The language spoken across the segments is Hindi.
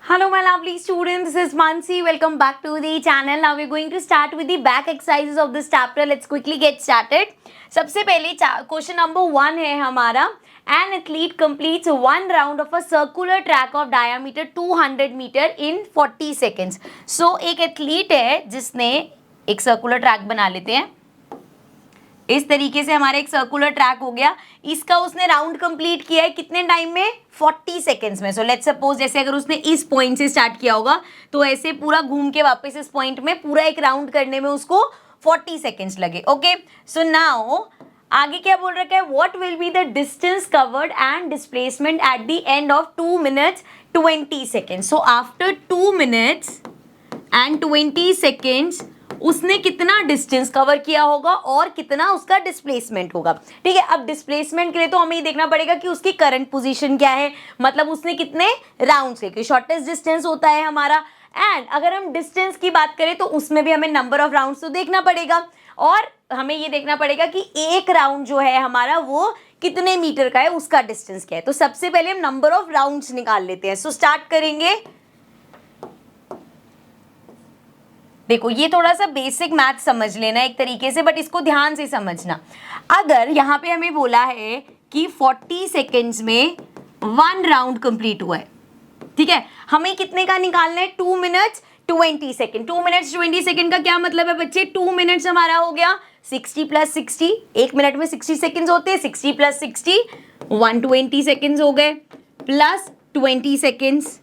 Hello my lovely students, this is Mansi. Welcome back to the channel. Now we're going to start with the back exercises of this chapter. Let's quickly get started. सबसे पहले क्वेश्चन नंबर 1 है हमारा. An athlete completes one round of a circular track of diameter 200 meter in 40 seconds. So एक एथलीट है जिसने एक सर्कुलर ट्रैक बना लेते हैं. इस तरीके से हमारा एक सर्कुलर ट्रैक हो गया. इसका उसने राउंड कंप्लीट किया है कितने टाइम में? 40 सेकेंड्स में. सो लेट्स सपोज जैसे अगर उसने इस पॉइंट से स्टार्ट किया होगा तो ऐसे पूरा घूम के वापस इस पॉइंट में पूरा एक राउंड करने में उसको 40 सेकेंड्स लगे. ओके, सो नाउ आगे क्या बोल रखा है? What will be the distance covered and displacement at the end of 2 minutes 20 seconds. So after 2 minutes and 20 seconds उसने कितना डिस्टेंस कवर किया होगा और कितना उसका डिस्प्लेसमेंट होगा. ठीक है, अब डिस्प्लेसमेंट के लिए तो हमें ये देखना पड़ेगा कि उसकी करंट पोजीशन क्या है, मतलब उसने कितने राउंड्स लिए. शॉर्टेस्ट डिस्टेंस होता है हमारा. एंड अगर हम डिस्टेंस की बात करें तो उसमें भी हमें नंबर ऑफ राउंड्स तो देखना पड़ेगा और हमें ये देखना पड़ेगा कि एक राउंड जो है हमारा वो कितने मीटर का है, उसका डिस्टेंस क्या है. तो सबसे पहले हम नंबर ऑफ राउंड्स निकाल लेते हैं. सो स्टार्ट करेंगे. देखो ये थोड़ा सा बेसिक मैथ समझ लेना एक तरीके से, बट इसको ध्यान से समझना. अगर यहाँ पे हमें बोला है कि 40 सेकेंड्स में 1 राउंड कंप्लीट हुआ है, ठीक है, हमें कितने का निकालना है? 2 minutes 20 seconds. 2 minutes 20 seconds का क्या मतलब है बच्चे? 2 minutes हमारा हो गया 60 + 60. 1 मिनट में 60 सेकेंड्स होते हैं. 60 + 60 120 सेकेंड्स हो गए प्लस 20 सेकेंड्स.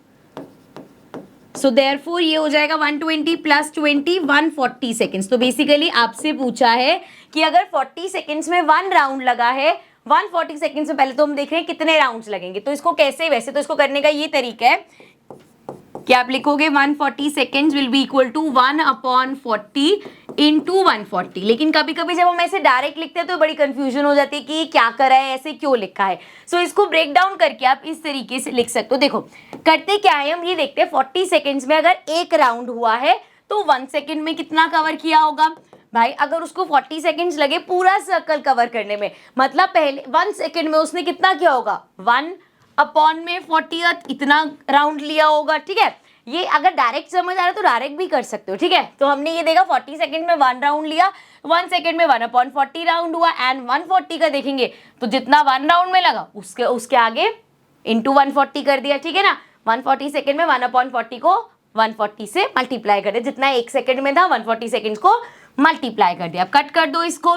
सो देयरफॉर ये हो जाएगा 120 + 20 140 सेकेंड्स. तो बेसिकली आपसे पूछा है कि अगर 40 सेकेंड्स में 1 राउंड लगा है, 140 सेकेंड्स में पहले तो हम देख रहे हैं कितने राउंड्स लगेंगे. तो इसको कैसे, वैसे तो इसको करने का ये तरीका है कि आप लिखोगे 140 seconds will be equal to 1/40 into 140. लेकिन कभी कभी जब हम ऐसे डायरेक्ट लिखते हैं तो बड़ी कंफ्यूजन हो जाती है कि ये क्या करा है, ऐसे क्यों लिखा है. सो इसको ब्रेक डाउन करके आप इस तरीके से लिख सकते हो. देखो करते क्या है, हम ये देखते हैं 40 सेकेंड्स में अगर एक राउंड हुआ है तो 1 सेकेंड में कितना कवर किया होगा भाई. अगर उसको 40 सेकेंड्स लगे पूरा सर्कल कवर करने में, मतलब पहले 1 सेकेंड में उसने कितना किया होगा? 1/40 इतना राउंड लिया होगा. ठीक है, ये अगर डायरेक्ट समझ आ रहा है तो डायरेक्ट भी कर सकते हो. ठीक है, तो हमने ये देखा 40 सेकेंड में 1 राउंड लिया, 1 सेकेंड में 1/40 राउंड हुआ. एंड 140 का देखेंगे तो जितना 1 राउंड में लगा उसके आगे इंटू 140 कर दिया. ठीक है ना, 140 सेकेंड में 1/40 को 140 से मल्टीप्लाई कर दिया. जितना 1 सेकेंड में था 140 सेकेंड्स को मल्टीप्लाई कर दिया. कट कर दो इसको,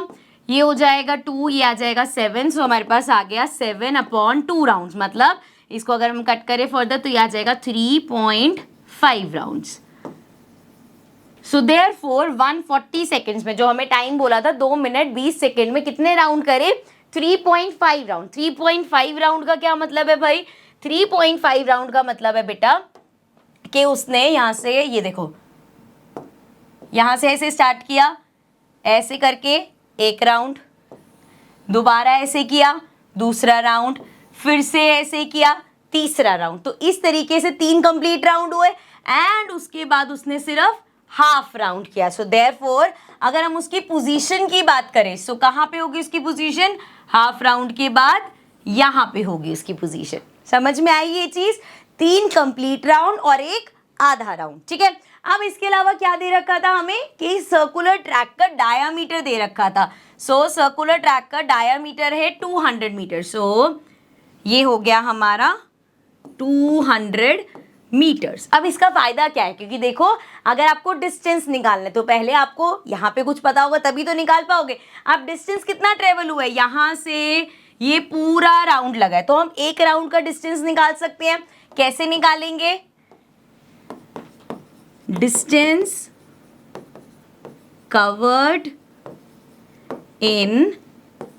ये हो जाएगा 2, ये आ जाएगा 7. सो हमारे पास आ गया 7/2 राउंड्स. मतलब इसको अगर हम कट करें फर्दर तो ये आ जाएगा 3.5 राउंड्स. सो देयरफॉर 140 सेकेंड्स में जो हमें टाइम बोला था 2 मिनट 20 सेकेंड में कितने राउंड करे? 3.5 राउंड. 3.5 राउंड का क्या मतलब है भाई? 3.5 राउंड का मतलब है बेटा कि उसने यहाँ से, ये देखो यहाँ से ऐसे स्टार्ट किया, ऐसे करके एक राउंड, दोबारा ऐसे किया दूसरा राउंड, फिर से ऐसे किया तीसरा राउंड. तो इस तरीके से 3 कंप्लीट राउंड हुए एंड उसके बाद उसने सिर्फ हाफ राउंड किया. सो देयरफॉर अगर हम उसकी पोजीशन की बात करें सो कहाँ पे होगी उसकी पोजीशन? हाफ राउंड के बाद यहाँ पे होगी उसकी पोजीशन. समझ में आई ये चीज? 3 कंप्लीट राउंड और 1 आधा राउंड. ठीक है, अब इसके अलावा क्या दे रखा था हमें कि सर्कुलर ट्रैक का डायामीटर दे रखा था. सो सर्कुलर ट्रैक का डायामीटर है 200 मीटर. सो ये हो गया हमारा 200 मीटर्स. अब इसका फायदा क्या है? क्योंकि देखो अगर आपको डिस्टेंस निकालना है तो पहले आपको यहाँ पे कुछ पता होगा तभी तो निकाल पाओगे. आप डिस्टेंस कितना ट्रेवल हुआ है, यहाँ से ये पूरा राउंड लगा है, तो हम एक राउंड का डिस्टेंस निकाल सकते हैं. कैसे निकालेंगे? Distance covered in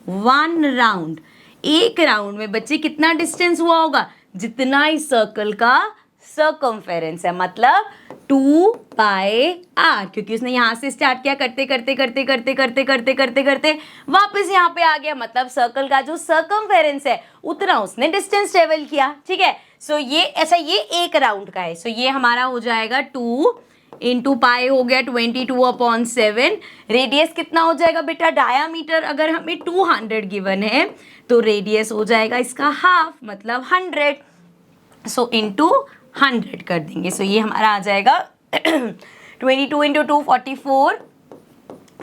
1 round. एक राउंड में बच्चे कितना डिस्टेंस हुआ होगा? जितना इस सर्कल का सर्कमफेरेंस है, मतलब 2πr. क्योंकि उसने यहाँ से स्टार्ट किया, करते करते करते करते करते करते करते करते वापस यहाँ पे आ गया, मतलब सर्कल का जो सर्कमफेरेंस है उतना उसने डिस्टेंस ट्रेवल किया. ठीक है, सो ये ऐसा ये एक राउंड का है. सो ये हमारा हो जाएगा 2 इंटू पाई हो गया 22/7. रेडियस कितना हो जाएगा बेटा? डायामीटर अगर हमें 200 गिवन है तो रेडियस हो जाएगा इसका हाफ, मतलब 100. सो इंटू 100 कर देंगे। सो ये हमारा आ जाएगा 22 इंटू 2 44,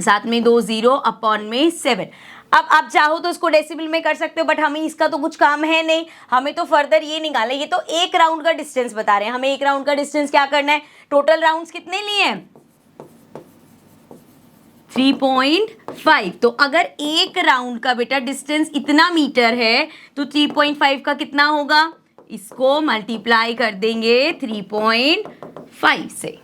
साथ में 2 0 अपॉन में 7। अब आप चाहो तो इसको डेसिबल में कर सकते हो, बट हमें इसका तो कुछ काम है नहीं, हमें तो फर्दर ये निकाले। ये तो एक राउंड का डिस्टेंस बता रहे हैं, हमें एक राउंड का डिस्टेंस क्या करना है, टोटल राउंड्स कितने लिए हैं 3.5। तो अगर एक राउंड का बेटा डिस्टेंस इतना मीटर है तो 3.5 का कितना होगा, इसको मल्टीप्लाई कर देंगे 3.5 से।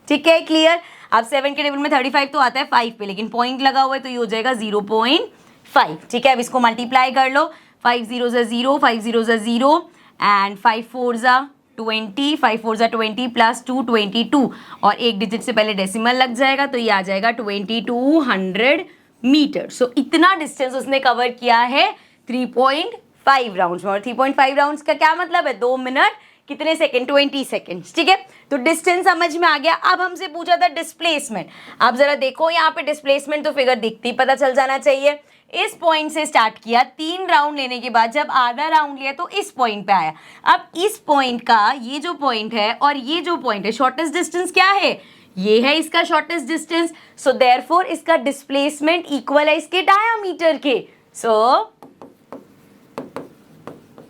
ठीक है, क्लियर। अब 7 के टेबल में 35 तो आता है 5 पे, लेकिन पॉइंट लगा हुआ है तो ये हो जाएगा 0.5। ठीक है, अब इसको मल्टीप्लाई कर लो, 5 0 ज़ा 0, 5 0 ज़ा 0 एंड 5 4 ज़ा 20, 5 4 ज़ा 20 प्लस 2 22, और एक डिजिट से पहले डेसिमल लग जाएगा तो ये आ जाएगा 2200 मीटर। सो इतना डिस्टेंस उसने कवर किया है 3.5 राउंड्स में। और 3.5 राउंड्स का क्या मतलब है, 2 मिनट कितने सेकेंड, 20 सेकेंड्स। ठीक है, तो डिस्टेंस समझ में आ गया। अब हमसे पूछा था डिस्प्लेसमेंट। आप जरा देखो यहाँ पे डिस्प्लेसमेंट, तो फिगर दिखती ही पता चल जाना चाहिए। इस पॉइंट से स्टार्ट किया, 3 राउंड लेने के बाद जब आधा राउंड लिया तो इस पॉइंट पे आया। अब इस पॉइंट का ये जो पॉइंट है और ये जो पॉइंट है, शॉर्टेस्ट डिस्टेंस क्या है, ये है इसका शॉर्टेस्ट डिस्टेंस। सो देयरफॉर इसका डिस्प्लेसमेंट इक्वल है इसके डायामीटर के। So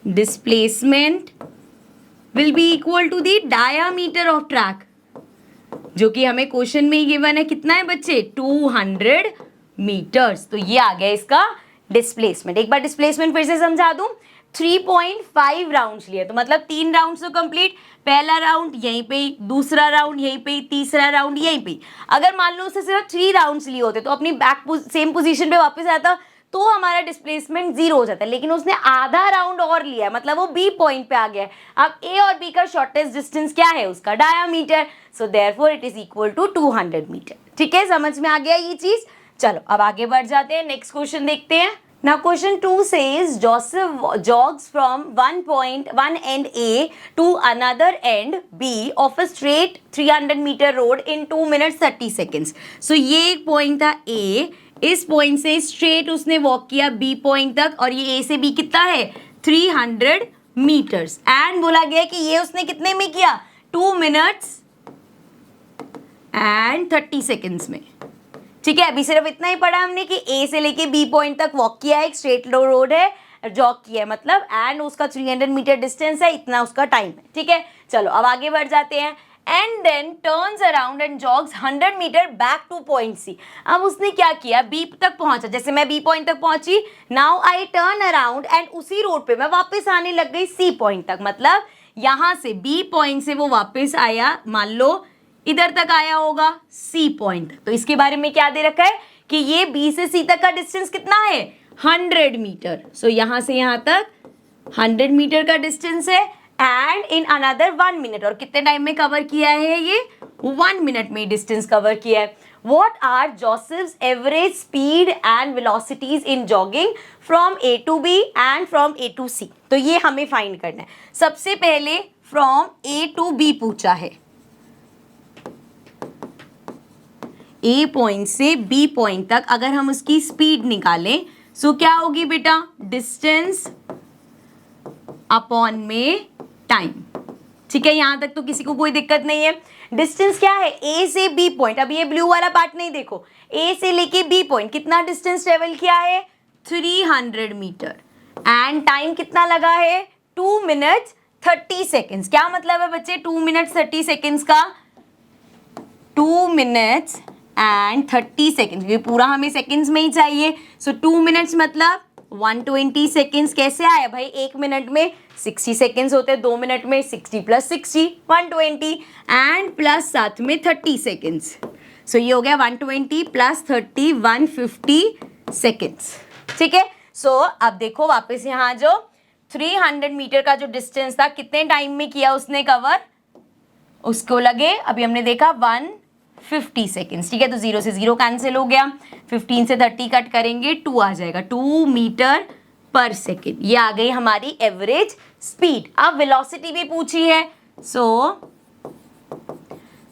displacement will be equal to the diameter of track, जो कि हमें क्वेश्चन में ही गिवन है। कितना है बच्चे, 200 मीटर्स। तो ये आ गया इसका डिस्प्लेसमेंट। एक बार डिस्प्लेसमेंट फिर से समझा दूं, 3.5 राउंड्स लिए, तो मतलब 3 राउंड्स तो कंप्लीट, पहला राउंड यहीं पे, दूसरा राउंड यहीं पे, तीसरा राउंड यहीं पे। अगर मान लो उससे सिर्फ 3 राउंड्स लिए होते तो अपनी बैक सेम पोजीशन पे वापस आता तो हमारा डिस्प्लेसमेंट 0 हो जाता है, लेकिन उसने आधा राउंड और लिया है, मतलब वो बी पॉइंट पे आ गया है। अब ए और बी का शॉर्टेस्ट डिस्टेंस क्या है, उसका diameter. So therefore it is equal to 200 metre. ठीक है, समझ में आ गया ये चीज। चलो अब आगे बढ़ जाते हैं, नेक्स्ट क्वेश्चन देखते हैं। Now question 2 says Joseph jogs from one end A to another end B of a straight 300 meter road in 2 minutes 30 seconds. So ये एक पॉइंट था A, इस पॉइंट से स्ट्रेट उसने वॉक किया B पॉइंट तक, और ये A से B कितना है 300 मीटर्स, एंड बोला गया कि ये उसने कितने में किया, 2 मिनट्स एंड 30 सेकेंड्स में। ठीक है, अभी सिर्फ इतना ही पढ़ा हमने कि ए से लेके बी पॉइंट तक वॉक किया है, एक स्ट्रेट रोड है, जॉग किया है मतलब, एंड उसका 300 मीटर डिस्टेंस है, इतना उसका टाइम है। ठीक है, चलो अब आगे बढ़ जाते हैं। And then turns around and jogs 100 metre back to point C. अब उसने क्या किया, बी तक पहुंचा, जैसे मैं बी पॉइंट तक पहुंची, now I turn around and उसी रोड पे मैं वापस आने लग गई सी पॉइंट तक, मतलब यहां से बी पॉइंट से वो वापस आया, मान लो इधर तक आया होगा सी पॉइंट। तो इसके बारे में क्या दे रखा है कि ये बी से सी तक का डिस्टेंस कितना है 100 मीटर। सो यहां से यहां तक 100 मीटर का डिस्टेंस है, एंड इन अनदर 1 मिनट, और कितने टाइम में कवर किया है ये 1 मिनट में डिस्टेंस कवर किया है। What are Joseph's average speed and velocities in jogging from A to B and from A to C? तो ये हमें फाइंड करना है। सबसे पहले from A to B पूछा है, ए पॉइंट से बी पॉइंट तक अगर हम उसकी स्पीड निकालें, सो क्या होगी बेटा, डिस्टेंस अपॉन में टाइम। ठीक है, यहां तक तो किसी को कोई दिक्कत नहीं है। डिस्टेंस क्या है, ए से बी पॉइंट, अब ये ब्लू वाला पार्ट नहीं देखो, ए से लेके बी पॉइंट कितना डिस्टेंस ट्रेवल किया है 300 मीटर, एंड टाइम कितना लगा है 2 मिनट्स 30 सेकेंड्स। क्या मतलब है बच्चे 2 मिनट्स 30 सेकेंड्स का, 2 मिनट्स एंड 30 सेकेंड्स, ये पूरा हमें सेकेंड्स में ही चाहिए। सो 2 मिनट्स मतलब 120 सेकेंड्स। कैसे आया भाई, 1 मिनट में 60 सेकेंड्स होते हैं, 2 मिनट में 60 प्लस 60 120, एंड प्लस साथ में 30 सेकेंड्स। सो ये हो गया 120 प्लस 30 150 सेकेंड्स। ठीक है, सो अब देखो वापस यहाँ जो 300 मीटर का जो डिस्टेंस था कितने टाइम में किया उसने कवर, उसको लगे अभी हमने देखा 150 सेकेंड्स। ठीक है, तो 0 से 0 कैंसिल हो गया, 15 से 30 कट करेंगे 2 आ जाएगा, 2 मीटर पर सेकेंड। ये आ गई हमारी एवरेज स्पीड। अब वेलोसिटी भी पूछी है, सो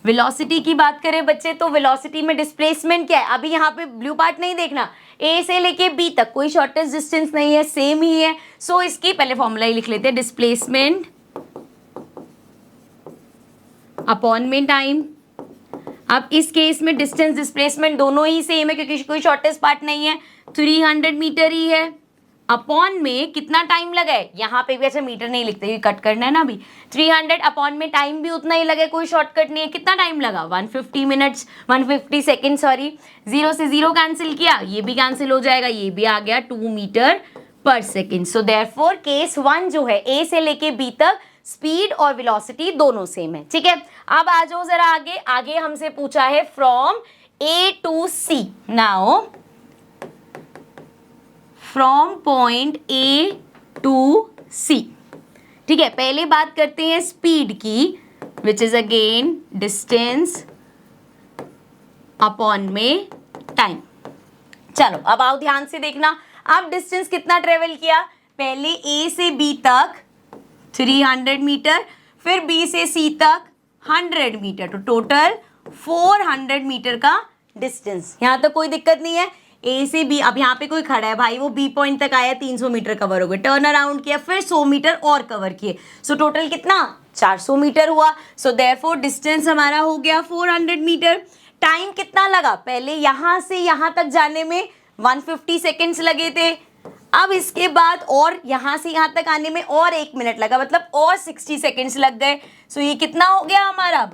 वेलोसिटी की बात करें बच्चे तो वेलोसिटी में डिस्प्लेसमेंट क्या है, अभी यहाँ पे ब्लू पार्ट नहीं देखना, ए से लेके बी तक कोई शॉर्टेस्ट डिस्टेंस नहीं है, सेम ही है। सो इसकी पहले फॉर्मूला ही लिख लेते हैं, डिस्प्लेसमेंट अपॉन में टाइम। अब इस केस में डिस्टेंस डिस्प्लेसमेंट दोनों ही सेम है क्योंकि कोई शॉर्टेस्ट पार्ट नहीं है, 300 मीटर ही है। अपॉन में कितना टाइम लगा है, यहाँ पे भी ऐसे मीटर नहीं लिखते क्योंकि कट करना है ना अभी। 300 अपॉन में टाइम भी उतना ही लगे, कोई शॉर्टकट नहीं है। कितना टाइम लगा, 150 मिनट्स 150 सेकेंड सॉरी। 0 से 0 कैंसिल किया, ये भी कैंसिल हो जाएगा, ये भी आ गया 2 metre per second. So therefore case 1 जो है ए से लेके बी तक स्पीड और वेलोसिटी दोनों सेम है। ठीक है, अब आ जाओ जरा आगे। आगे हमसे पूछा है from A to C. Now from point A to C. ठीक है, पहले बात करते हैं स्पीड की, which is again distance upon में टाइम। चलो अब आओ ध्यान से देखना। अब डिस्टेंस कितना ट्रेवल किया, पहले ए से बी तक 300 मीटर, फिर बी से सी तक 100 मीटर, तो टोटल 400 मीटर का डिस्टेंस। यहां तक कोई दिक्कत नहीं है। ए से बी, अब यहाँ पे कोई खड़ा है भाई, वो बी पॉइंट तक आया, 300 मीटर कवर हो गए, टर्न अराउंड किया, फिर 100 मीटर और कवर किए, सो टोटल कितना 400 मीटर हुआ। सो देयरफॉर डिस्टेंस हमारा हो गया 400 मीटर। टाइम कितना लगा, पहले यहां से यहां तक जाने में 150 सेकेंड्स लगे थे, अब इसके बाद और यहां से यहां तक आने में और 1 मिनट लगा, मतलब और 60 सेकेंड्स लग गए। सो ये कितना हो गया हमारा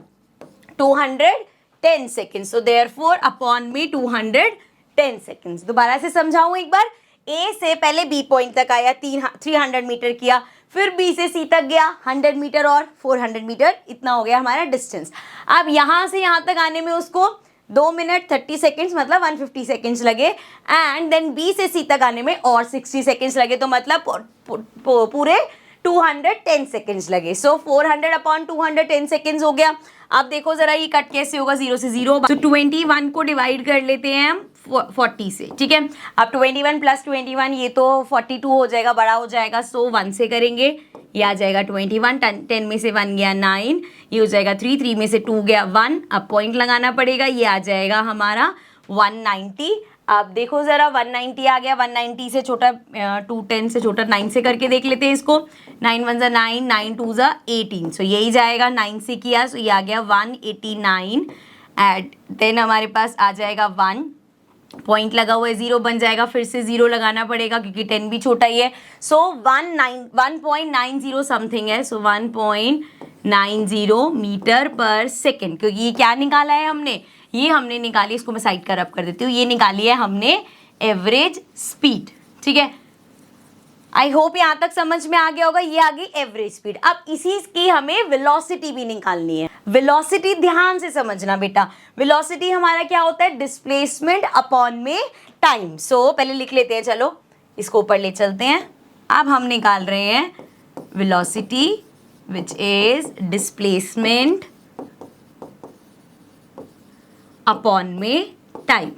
210 सेकेंड्स। सो देयरफॉर अपॉन में 210 सेकेंड्स। दोबारा से समझाऊं एक बार। ए से पहले बी पॉइंट तक आया, 300 मीटर किया, फिर बी से सी तक गया 100 मीटर और 400 मीटर, इतना हो गया हमारा डिस्टेंस। अब यहां से यहां तक आने में उसको 2 मिनट 30 सेकेंड्स, मतलब 150 सेकेंड्स लगे, एंड देन बी से सी तक आने में और 60 सेकेंड्स लगे, तो मतलब पूरे 210 सेकेंड्स लगे। सो 400 अपॉन 210 सेकेंड्स हो गया। अब देखो जरा ये कट कैसे होगा, 0 से 0। तो 21 को डिवाइड कर लेते हैं हम 40 से। ठीक है, अब 21 प्लस 21, ये तो 42 हो जाएगा, बड़ा हो जाएगा, सो 1 से करेंगे, ये आ जाएगा 21, 10 में से 1 गया 9, ये हो जाएगा 3 में से 2 गया 1, अब पॉइंट लगाना पड़ेगा, ये आ जाएगा हमारा 190। अब देखो जरा 190 आ गया, 190 से छोटा 210 से छोटा 9 से करके देख लेते हैं इसको। 9 1 जा 9, 9 2 जा 18, सो यही जाएगा, 9 से किया, सो ये आ गया 189 एड, देन हमारे पास आ जाएगा 1, पॉइंट लगा हुआ है, 0 बन जाएगा, फिर से 0 लगाना पड़ेगा क्योंकि 10 भी छोटा ही है। सो 1.90 समथिंग है, सो 1.90 मीटर पर सेकेंड। क्योंकि ये क्या निकाला है हमने, ये हमने निकाली, इसको मैं साइड कर अप कर देती हूँ, ये निकाली है हमने एवरेज स्पीड। ठीक है, आई होप यहाँ तक समझ में आ गया होगा। ये आ गई एवरेज स्पीड। अब इसी की हमें वेलोसिटी भी निकालनी है। वेलोसिटी ध्यान से समझना बेटा, वेलोसिटी हमारा क्या होता है, डिस्प्लेसमेंट अपॉन में टाइम। सो पहले लिख लेते हैं, चलो इसको ऊपर ले चलते हैं। अब हम निकाल रहे हैं velocity which is displacement upon में टाइम।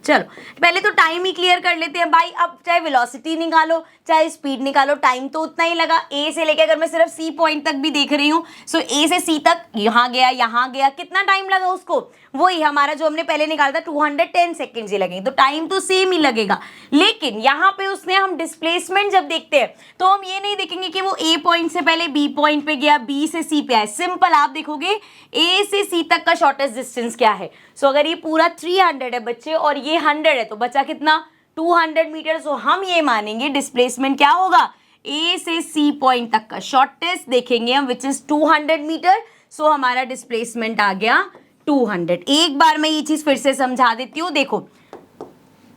चलो पहले तो टाइम ही क्लियर कर लेते हैं भाई। अब चाहे वेलोसिटी निकालो चाहे स्पीड निकालो, टाइम तो उतना ही लगा। ए से लेके अगर मैं सिर्फ सी पॉइंट तक भी देख रही हूँ, सो ए से सी तक यहाँ गया, कितना टाइम लगा उसको, वही हमारा जो हमने पहले निकाला था 210 सेकेंड्स ही लगेंगे, तो टाइम तो सेम ही लगेगा। लेकिन यहाँ पे उसने हम डिस्प्लेसमेंट जब देखते हैं तो हम ये नहीं देखेंगे कि वो ए पॉइंट से पहले बी पॉइंट पे गया, बी से सी पे आया। सिंपल आप देखोगे ए से सी तक का शॉर्टेस्ट डिस्टेंस क्या है। सो अगर ये पूरा 300 है बच्चे और ये 100 है, तो बचा कितना 200 मीटर। सो हम ये मानेंगे डिस्प्लेसमेंट क्या होगा, ए से सी पॉइंट तक का शॉर्टेस्ट देखेंगे हम, विच इज 200 मीटर। सो हमारा डिस्प्लेसमेंट आ गया 200। एक बार मैं ये चीज फिर से समझा देती हूँ। देखो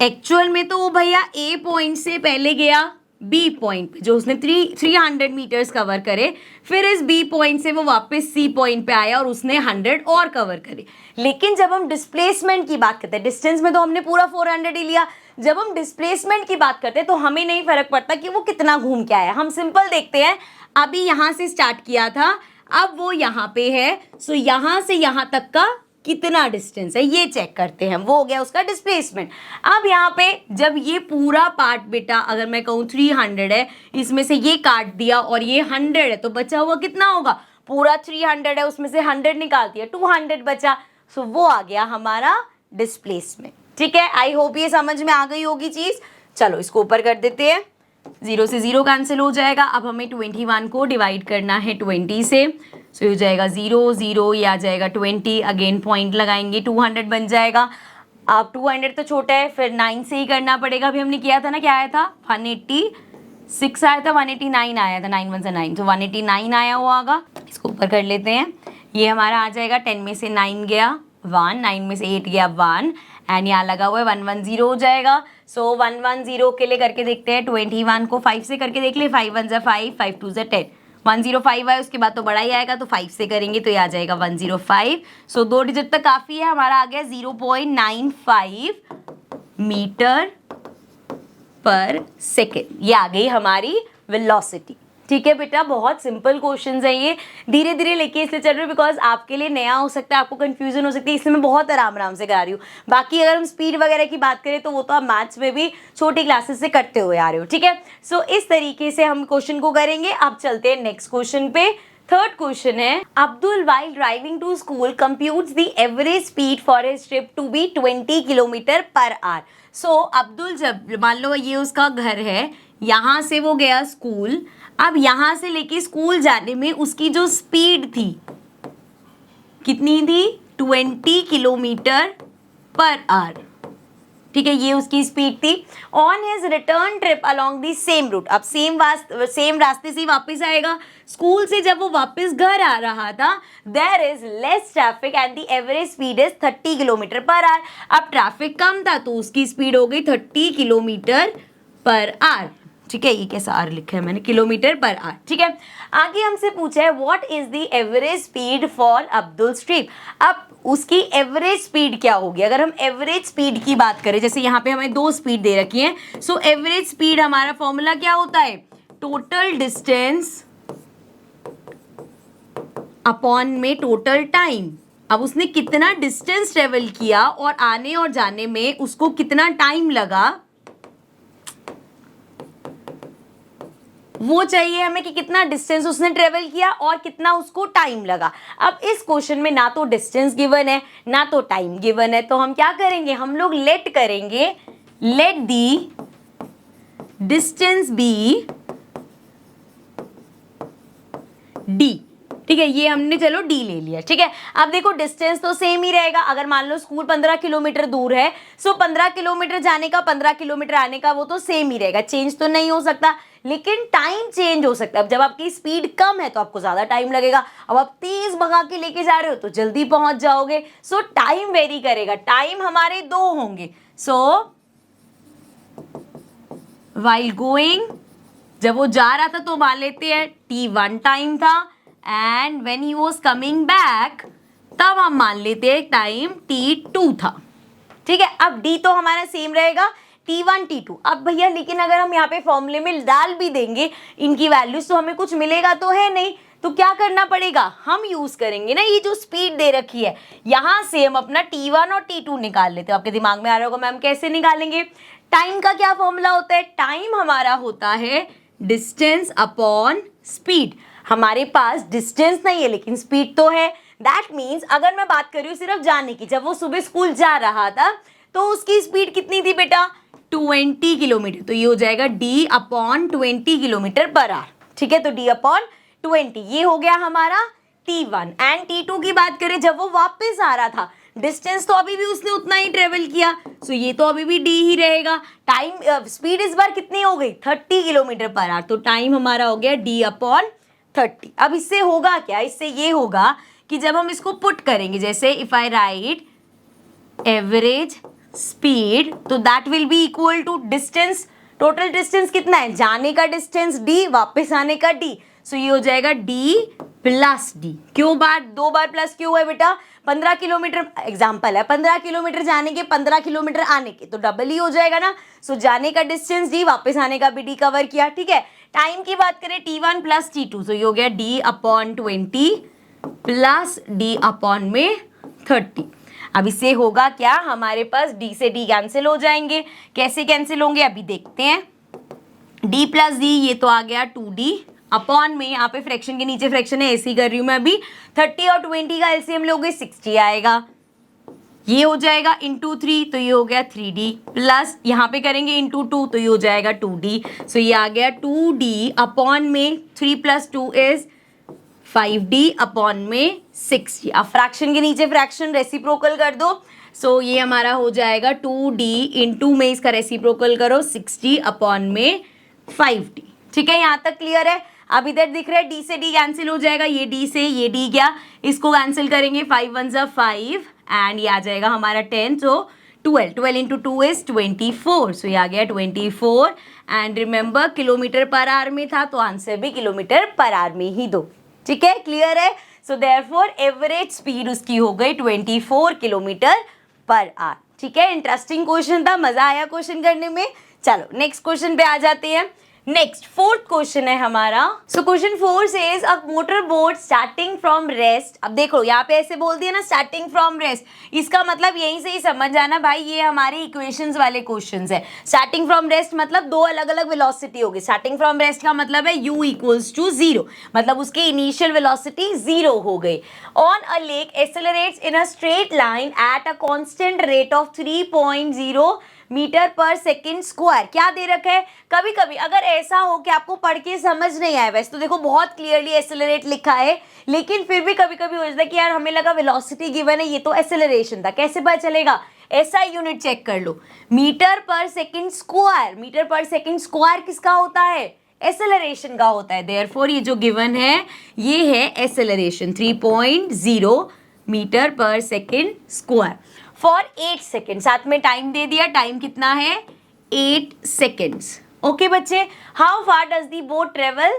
एक्चुअल में तो वो भैया ए पॉइंट से पहले गया बी पॉइंट पे, जो उसने 300 मीटर्स कवर करे, फिर इस बी पॉइंट से वो वापस सी पॉइंट पे आया और उसने 100 और कवर करे। लेकिन जब हम डिस्प्लेसमेंट की बात करते हैं, डिस्टेंस में तो हमने पूरा 400 ही लिया, जब हम डिस्प्लेसमेंट की बात करते हैं तो हमें नहीं फर्क पड़ता कि वो कितना घूम के आया। हम सिंपल देखते हैं, अभी यहाँ से स्टार्ट किया था, अब वो यहाँ पे है, सो यहाँ से यहाँ तक का कितना डिस्टेंस है ये चेक करते हैं, वो हो गया उसका डिस्प्लेसमेंट। अब यहाँ पे जब ये पूरा पार्ट बेटा अगर मैं कहूँ 300 है, इसमें से ये काट दिया और ये 100 है, तो बचा हुआ कितना होगा, पूरा 300 है उसमें से 100 निकाल दिया, 200 बचा। सो वो आ गया हमारा डिस्प्लेसमेंट। ठीक है, आई होप ये समझ में आ गई होगी चीज। चलो इसको ऊपर कर देते हैं, 0 से 0 कैंसिल हो जाएगा। अब हमें 21 को डिवाइड करना है 20 से, सो ये हो जाएगा 0 0, ये आ जाएगा 20, अगेन पॉइंट लगाएंगे 200 बन जाएगा। अब 200 तो छोटा है, फिर 9 से ही करना पड़ेगा। अभी हमने किया था ना, क्या आया था 186 आया था, 189 आया था, 9 1 से 9, तो 189 आया हुआ होगा। इसको ऊपर कर लेते हैं, ये हमारा आ जाएगा 10 में से 9 गया 1, 9 में से 8 गया 1, एंड यहाँ लगा हुआ है 110 हो जाएगा। सो 110 के लिए करके देखते हैं, 21 को 5 से करके देख ले, 5 1 5, 5 2 10, 105 है, उसके बाद तो बड़ा ही आएगा, तो 5 से करेंगे तो ये आ जाएगा 105। सो 2 डिजिट तक काफ़ी है, हमारा आ गया 0.95 मीटर पर सेकेंड, ये आ गई हमारी वेलोसिटी। ठीक है बेटा, बहुत सिंपल क्वेश्चंस है ये, धीरे धीरे लेके इसलिए चल रही हूँ बिकॉज आपके लिए नया हो सकता है, आपको कंफ्यूजन हो सकती है, इसलिए मैं बहुत आराम आराम से करा रही हूँ। बाकी अगर हम स्पीड वगैरह की बात करें तो वो तो आप मैथ्स में भी छोटी क्लासेस से करते हुए आ रहे हो। ठीक है, सो इस तरीके से हम क्वेश्चन को करेंगे। अब चलते हैं नेक्स्ट क्वेश्चन पे। थर्ड क्वेश्चन है, Abdul while driving to school computes the average speed for his trip to be 20 kilometre per hour. So Abdul, जब मान लो ये उसका घर है, यहाँ से वो गया स्कूल, अब यहाँ से लेके स्कूल जाने में उसकी जो स्पीड थी कितनी थी, 20 किलोमीटर पर आवर। ठीक है, ये उसकी स्पीड थी। On his return trip along the same route, अब सेम रास्ते से ही वापस आएगा। स्कूल से जब वो वापस घर आ रहा था, there is less traffic and the average speed is 30 kilometre per hour. अब ट्रैफिक कम था तो उसकी स्पीड हो गई 30 किलोमीटर पर आवर। ठीक है, ये कैसा आर लिखा है मैंने, किलोमीटर पर आवर। ठीक है, आगे हमसे पूछा है what is the average speed for Abdul trip. अब उसकी एवरेज स्पीड क्या होगी। अगर हम एवरेज स्पीड की बात करें, जैसे यहाँ पे हमें 2 स्पीड दे रखी है, सो एवरेज स्पीड हमारा फॉर्मूला क्या होता है, टोटल डिस्टेंस अपॉन में टोटल टाइम। अब उसने कितना डिस्टेंस ट्रेवल किया और आने और जाने में उसको कितना टाइम लगा, वो चाहिए हमें कि कितना डिस्टेंस उसने ट्रेवल किया और कितना उसको टाइम लगा। अब इस क्वेश्चन में ना तो डिस्टेंस गिवन है ना तो टाइम गिवन है, तो हम क्या करेंगे, हम लोग लेट करेंगे, let the distance be D. ठीक है, ये हमने चलो डी ले लिया। ठीक है, अब देखो डिस्टेंस तो सेम ही रहेगा। अगर मान लो स्कूल 15 किलोमीटर दूर है, सो 15 किलोमीटर जाने का 15 किलोमीटर आने का वो तो सेम ही रहेगा, चेंज तो नहीं हो सकता, लेकिन टाइम चेंज हो सकता है। अब जब आपकी स्पीड कम है तो आपको ज्यादा टाइम लगेगा, अब आप तेज भगा के लेके जा रहे हो तो जल्दी पहुंच जाओगे। सो टाइम वेरी करेगा, टाइम हमारे 2 होंगे। सो व्हाइल गोइंग, जब वो जा रहा था तो मान लेते हैं t1 टाइम था, and when he was coming back तब हम मान लेते हैं टाइम t2 था। ठीक है, अब d तो हमारा सेम रहेगा, t1 t2। अब भैया लेकिन अगर हम यहाँ पे फॉर्मूले में डाल भी देंगे इनकी वैल्यूज तो हमें कुछ मिलेगा तो है नहीं, तो क्या करना पड़ेगा, हम यूज करेंगे ना ये जो स्पीड दे रखी है, यहाँ से हम अपना t1 और t2 निकाल लेते हैं। आपके दिमाग में आ रहा होगा मैम कैसे निकालेंगे। टाइम का क्या फॉर्मूला होता है, टाइम हमारा होता है डिस्टेंस अपॉन स्पीड। हमारे पास डिस्टेंस नहीं है लेकिन स्पीड तो है। दैट मीन्स अगर मैं बात कर रही हूँ सिर्फ जाने की, जब वो सुबह स्कूल जा रहा था तो उसकी स्पीड कितनी थी बेटा, 20 किलोमीटर, तो ये हो जाएगा d upon 20 kilometre per our. ठीक है, तो d अपॉन 20 ये हो गया हमारा t1। एंड t2 की बात करें, जब वो वापस आ रहा था, डिस्टेंस तो अभी भी उसने उतना ही ट्रेवल किया, सो ये तो अभी भी d ही रहेगा। टाइम स्पीड इस बार कितनी हो गई, 30 किलोमीटर पर आवर, तो टाइम हमारा हो गया d अपॉन 30। अब इससे होगा क्या, इससे ये होगा कि जब हम इसको पुट करेंगे, जैसे if I write average speed, तो that will be equal to distance, total distance कितना है, जाने का डिस्टेंस d, वापस आने का d, सो ये हो जाएगा d प्लस d। क्यों बार 2 बार प्लस क्यों है बेटा, 15 किलोमीटर एग्जाम्पल है, 15 किलोमीटर जाने के 15 किलोमीटर आने के, तो डबल ही हो जाएगा ना। सो जाने का डिस्टेंस d, वापस आने का भी d कवर किया। ठीक है, टाइम की बात करें t1 प्लस t2, तो ये हो गया d upon 20 plus d upon में 30। अब इससे होगा क्या, हमारे पास d से d कैंसिल हो जाएंगे। कैसे कैंसिल होंगे अभी देखते हैं। d प्लस d, ये तो आ गया 2d अपॉन में, यहाँ पे फ्रैक्शन के नीचे फ्रैक्शन है, ऐसे कर रही हूँ मैं अभी। 30 और 20 का एलसीएम लोगे 60 आएगा, ये हो जाएगा इंटू 3, तो ये हो गया 3d, प्लस यहाँ पे करेंगे इंटू 2, तो ये हो जाएगा 2d। सो ये आ गया 2d अपॉन में 3 प्लस 2 इज 5d अपॉन में 6d। अब फ्रैक्शन के नीचे फ्रैक्शन रेसिप्रोकल कर दो, सो ये हमारा हो जाएगा 2d इंटू में इसका रेसिप्रोकल करो 6d अपॉन में 5d। ठीक है, यहाँ तक क्लियर है। अब इधर दिख रहा है d से d कैंसिल हो जाएगा, ये d से ये d गया, इसको कैंसिल करेंगे 5 1 जा 5 एंड ये आ जाएगा हमारा 10, तो 12 इंटू 2 इज 24, सो ये आ गया 24 and remember kilometre per hour में था तो आंसर भी किलोमीटर पर आवर में ही दो। ठीक है, क्लियर है। सो देयरफॉर एवरेज स्पीड उसकी हो गई 24 किलोमीटर पर आवर। ठीक है, इंटरेस्टिंग क्वेश्चन था, मजा आया क्वेश्चन करने में। चलो नेक्स्ट क्वेश्चन पे आ जाते हैं। नेक्स्ट फोर्थ क्वेश्चन है हमारा। So question 4 says a motor boat starting from rest. अब देखो यहाँ पे ऐसे बोल दिया ना स्टार्टिंग फ्रॉम रेस्ट, इसका मतलब यहीं से ही समझ जाना भाई ये हमारे इक्वेशंस वाले क्वेश्चंस है। स्टार्टिंग फ्रॉम रेस्ट मतलब दो अलग अलग वेलोसिटी होगी। स्टार्टिंग फ्रॉम रेस्ट का मतलब है u इक्वल्स टू 0, मतलब उसकी इनिशियल वेलोसिटी 0 हो गई। On a lake accelerates in a straight line at a constant rate of 3.0 metre per second square. क्या दे रखा है, कभी कभी अगर ऐसा हो कि आपको पढ़ के समझ नहीं आया, वैसे तो देखो बहुत क्लियरली एक्सेलरेट लिखा है, लेकिन फिर भी कभी कभी हो जाता है कि यार हमें लगा वेलोसिटी गिवन है, ये तो एक्सेलरेशन था, कैसे पता चलेगा। ऐसा यूनिट चेक कर लो, metre per second square. Metre per second square किसका होता है, एक्सेलरेशन का होता है। देयरफॉर ये जो गिवन है ये है acceleration 3.0 metre per second square for 8 second. साथ में टाइम दे दिया, टाइम कितना है 8 सेकेंड्स। ओके बच्चे, how far does the boat travel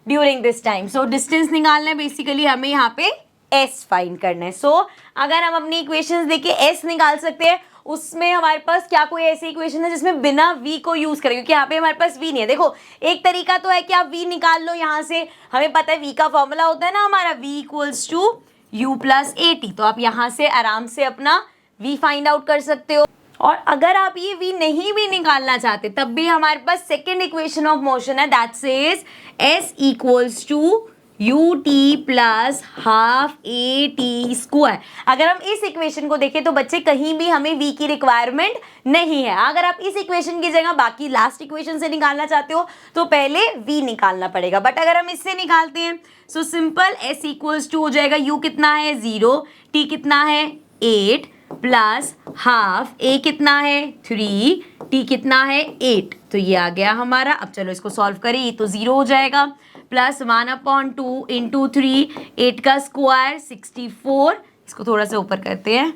during this time. So distance निकालना है बेसिकली, हमें यहाँ पे s फाइंड करना है। सो अगर हम अपनी इक्वेशंस देके s निकाल सकते हैं, उसमें हमारे पास क्या कोई ऐसी इक्वेशन है जिसमें बिना v को यूज करें, क्योंकि यहाँ पे हमारे पास v नहीं है। देखो एक तरीका तो है कि आप v निकाल लो यहाँ से, हमें पता है v का फॉर्मूला होता है ना हमारा v equals to u plus at, तो आप यहाँ से आराम से अपना v फाइंड आउट कर सकते हो। और अगर आप ये v नहीं भी निकालना चाहते तब भी हमारे पास सेकेंड इक्वेशन ऑफ मोशन है, that says s equals to ut plus half at square. अगर हम इस इक्वेशन को देखें तो बच्चे कहीं भी हमें v की रिक्वायरमेंट नहीं है। अगर आप इस इक्वेशन की जगह बाकी लास्ट इक्वेशन से निकालना चाहते हो तो पहले v निकालना पड़ेगा, बट अगर हम इससे निकालते हैं so simple s equals to हो जाएगा u कितना है 0, t कितना है 8 प्लस हाफ a कितना है 3, t कितना है 8, तो ये आ गया हमारा। अब चलो इसको सॉल्व करें, ये तो 0 हो जाएगा, प्लस 1/2 इंटू 3, 8 का स्क्वायर 64, इसको थोड़ा सा ऊपर करते हैं,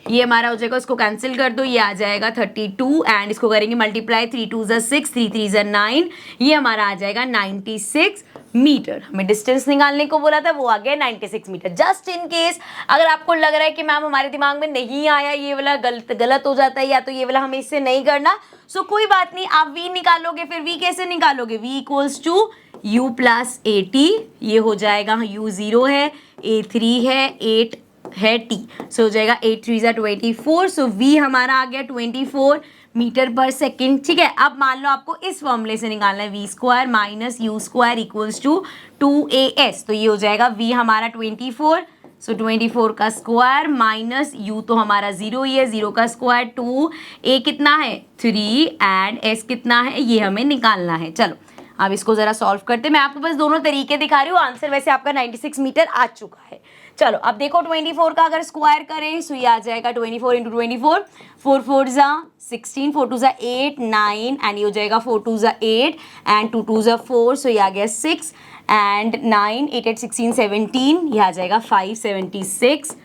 ये हमारा हो जाएगा, उसको कैंसिल कर दो, ये आ जाएगा 32 एंड इसको करेंगे मल्टीप्लाई 3 2 जा 6, 3 3 जा 9, ये हमारा आ जाएगा 96 मीटर। हमें डिस्टेंस निकालने को बोला था, वो आ गया 96 मीटर। जस्ट इन केस अगर आपको लग रहा है कि मैम हमारे दिमाग में नहीं आया, ये वाला गलत हो जाता है या तो ये वाला हमें इससे नहीं करना, सो कोई बात नहीं, आप v निकालोगे। फिर v कैसे निकालोगे, v equals to u plus at, ये हो जाएगा u 0 है, a 3 है, 8 है t, सो हो जाएगा 8 3 जा 24, सो v हमारा आ गया 24 मीटर पर सेकेंड। ठीक है, अब मान लो आपको इस फॉर्मूले से निकालना है v square minus u square equals to 2as, तो ये हो जाएगा v हमारा 24, सो 24 का स्क्वायर माइनस u तो हमारा 0 ही है, 0 का स्क्वायर 2, a कितना है 3 एंड s कितना है ये हमें निकालना है। चलो अब इसको जरा सॉल्व करते हैं, मैं आपको बस दोनों तरीके दिखा रही हूँ, आंसर वैसे आपका 96 मीटर आ चुका है। चलो अब देखो 24 का अगर स्क्वायर करें सो ये आ जाएगा 24 इंटू 24, 4 4 जा 16, 4 2 जा 8 9 एंड ये हो जाएगा 4 2 जा 8 एंड 2 2 जा 4, सो ये आ गया 6 एंड 9 8 8 16 17, ये आ जाएगा 576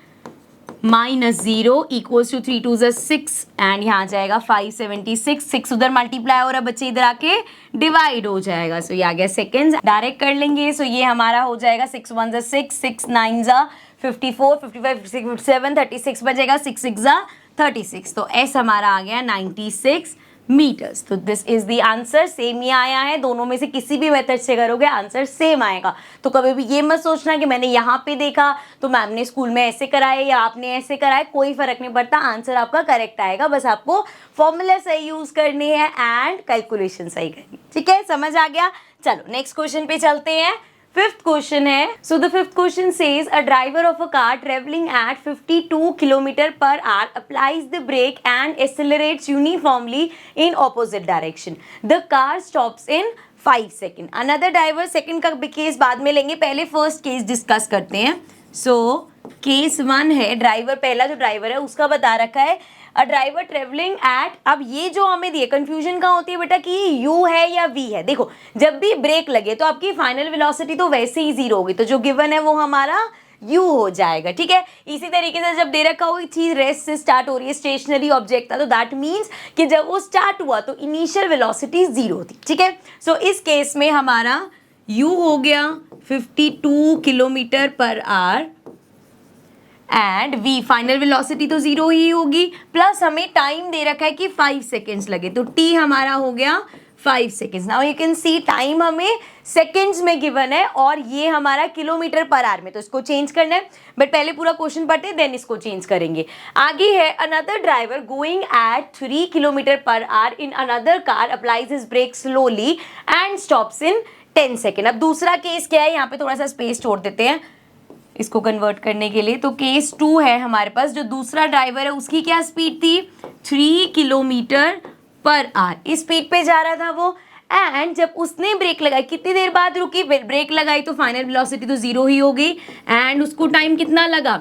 माइनस 0 इक्वल्स टू 3 2 जा 6 एंड यहाँ आ जाएगा 576, 6 उधर मल्टीप्लाई हो रहा है बच्चे, इधर आके डिवाइड हो जाएगा, सो ये आ गया सेकेंड्स। डायरेक्ट कर लेंगे, सो ये हमारा हो जाएगा 6 1 जा 6, 6 9 जा 54, 55 56 57 36 बचेगा, 6 6 जा 36, तो s हमारा आ गया 96 मीटर्स। तो this is the answer, same ही आया है, दोनों में से किसी भी मेथड से करोगे आंसर सेम आएगा। तो कभी भी ये मत सोचना कि मैंने यहाँ पे देखा तो मैम ने स्कूल में ऐसे कराया या आपने ऐसे कराया, कोई फर्क नहीं पड़ता, आंसर आपका करेक्ट आएगा, बस आपको फॉर्मूला सही यूज करनी है एंड कैलकुलेशन सही करनी। ठीक है, समझ आ गया। चलो नेक्स्ट क्वेश्चन पे चलते हैं। फिफ्थ क्वेश्चन है, so the fifth question says a driver of a car travelling at 52 kilometre per hour applies the brake and accelerates uniformly in opposite direction. The car stops in 5 second. Another driver, second का केस बाद में लेंगे, पहले फर्स्ट केस डिस्कस करते हैं। सो केस 1 है, ड्राइवर, पहला जो ड्राइवर है उसका बता रखा है अ ड्राइवर ट्रेवलिंग एट, अब ये जो हमें दिए, कंफ्यूजन कहाँ होती है बेटा कि u है या v है। देखो जब भी ब्रेक लगे तो आपकी फाइनल वेलोसिटी तो वैसे ही 0 होगी, तो जो गिवन है वो हमारा u हो जाएगा, ठीक है। इसी तरीके से जब दे रखा हो चीज रेस्ट से स्टार्ट हो रही है, स्टेशनरी ऑब्जेक्ट था, तो दैट मीन्स कि जब वो स्टार्ट हुआ तो इनिशियल वेलोसिटी 0 थी, ठीक है। सो इस केस में हमारा u हो गया 52 kilometre per our and v final velocity तो 0 ही होगी, प्लस हमें टाइम दे रखा है कि 5 सेकेंड्स लगे, तो t हमारा हो गया 5 seconds. Now you can C time हमें सेकेंड्स में गिवन है और ये हमारा किलोमीटर पर आवर में, तो इसको चेंज करना है, बट पहले पूरा क्वेश्चन पढ़ते हैं देन इसको चेंज करेंगे। आगे है another driver going at 3 kilometre per hour in another car applies his brake slowly and stops in 10 second. अब दूसरा केस क्या है, यहाँ पे थोड़ा सा स्पेस छोड़ देते हैं इसको कन्वर्ट करने के लिए। तो केस 2 है हमारे पास, जो दूसरा ड्राइवर है उसकी क्या स्पीड थी 3 किलोमीटर पर आवर, इस स्पीड पे जा रहा था वो, एंड जब उसने ब्रेक लगाई कितनी देर बाद रुकी, ब्रेक लगाई तो फाइनल वेलोसिटी तो 0 ही हो गई एंड उसको टाइम कितना लगा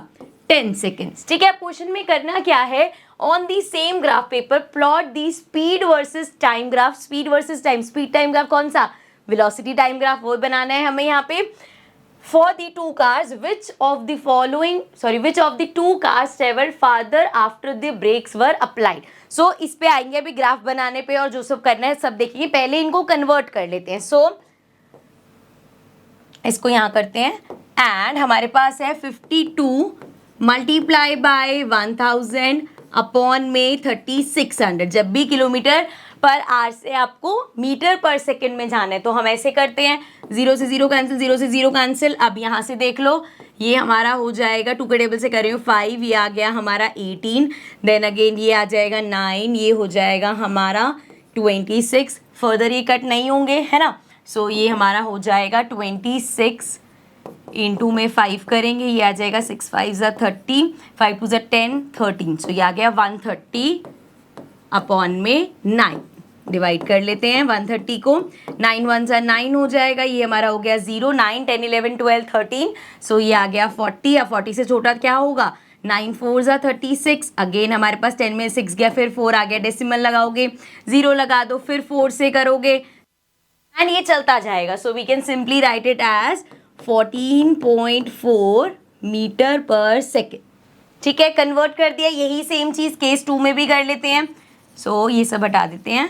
10 सेकेंड्स, ठीक है। क्वेश्चन में करना क्या है, on the same graph paper plot the speed versus time graph, speed versus time, speed time graph कौन सा, वेलोसिटी टाइम ग्राफ, वो बनाना है हमें यहाँ पे। For the two cars, which of the two cars traveled farther after the brakes were applied? So इस पे आएंगे अभी ग्राफ बनाने पे और जो सब करना है सब देखेंगे, पहले इनको कन्वर्ट कर लेते हैं। सो इसको यहाँ करते हैं एंड हमारे पास है 52 मल्टीप्लाई बाय 1000 अपॉन में 3600। जब भी किलोमीटर पर आवर से आपको मीटर पर सेकंड में जाना है तो हम ऐसे करते हैं, 0 से 0 कैंसिल, 0 से 0 कैंसिल। अब यहाँ से देख लो ये हमारा हो जाएगा 2 के टेबल से कर रही हूँ 5, ये आ गया हमारा 18, देन अगेन ये आ जाएगा 9, ये हो जाएगा हमारा 26, फर्दर ये कट नहीं होंगे है ना। सो ये हमारा हो जाएगा 26 इंटू में 5 करेंगे, ये आ जाएगा 6 5 ज़ा 30, 5 2 ज़ा 10 13, सो ये आ गया 130 अपॉन में 9, डिवाइड कर लेते हैं 130 को, 9 1 ज़ा 9 हो जाएगा, ये हमारा हो गया 0, 9 10 11 12 13, सो ये आ गया 40। अब 40 से छोटा क्या होगा, 9 4 ज़ा 36, अगेन हमारे पास 10 में 6 गया, फिर 4 आ गया, डेसिमल लगाओगे 0 लगा दो, फिर 4 से करोगे एंड ये चलता जाएगा। So we can simply write it as 14.4 metre per second, ठीक है। कन्वर्ट कर दिया, यही सेम चीज केस 2 में भी कर लेते हैं। सो ये सब हटा देते हैं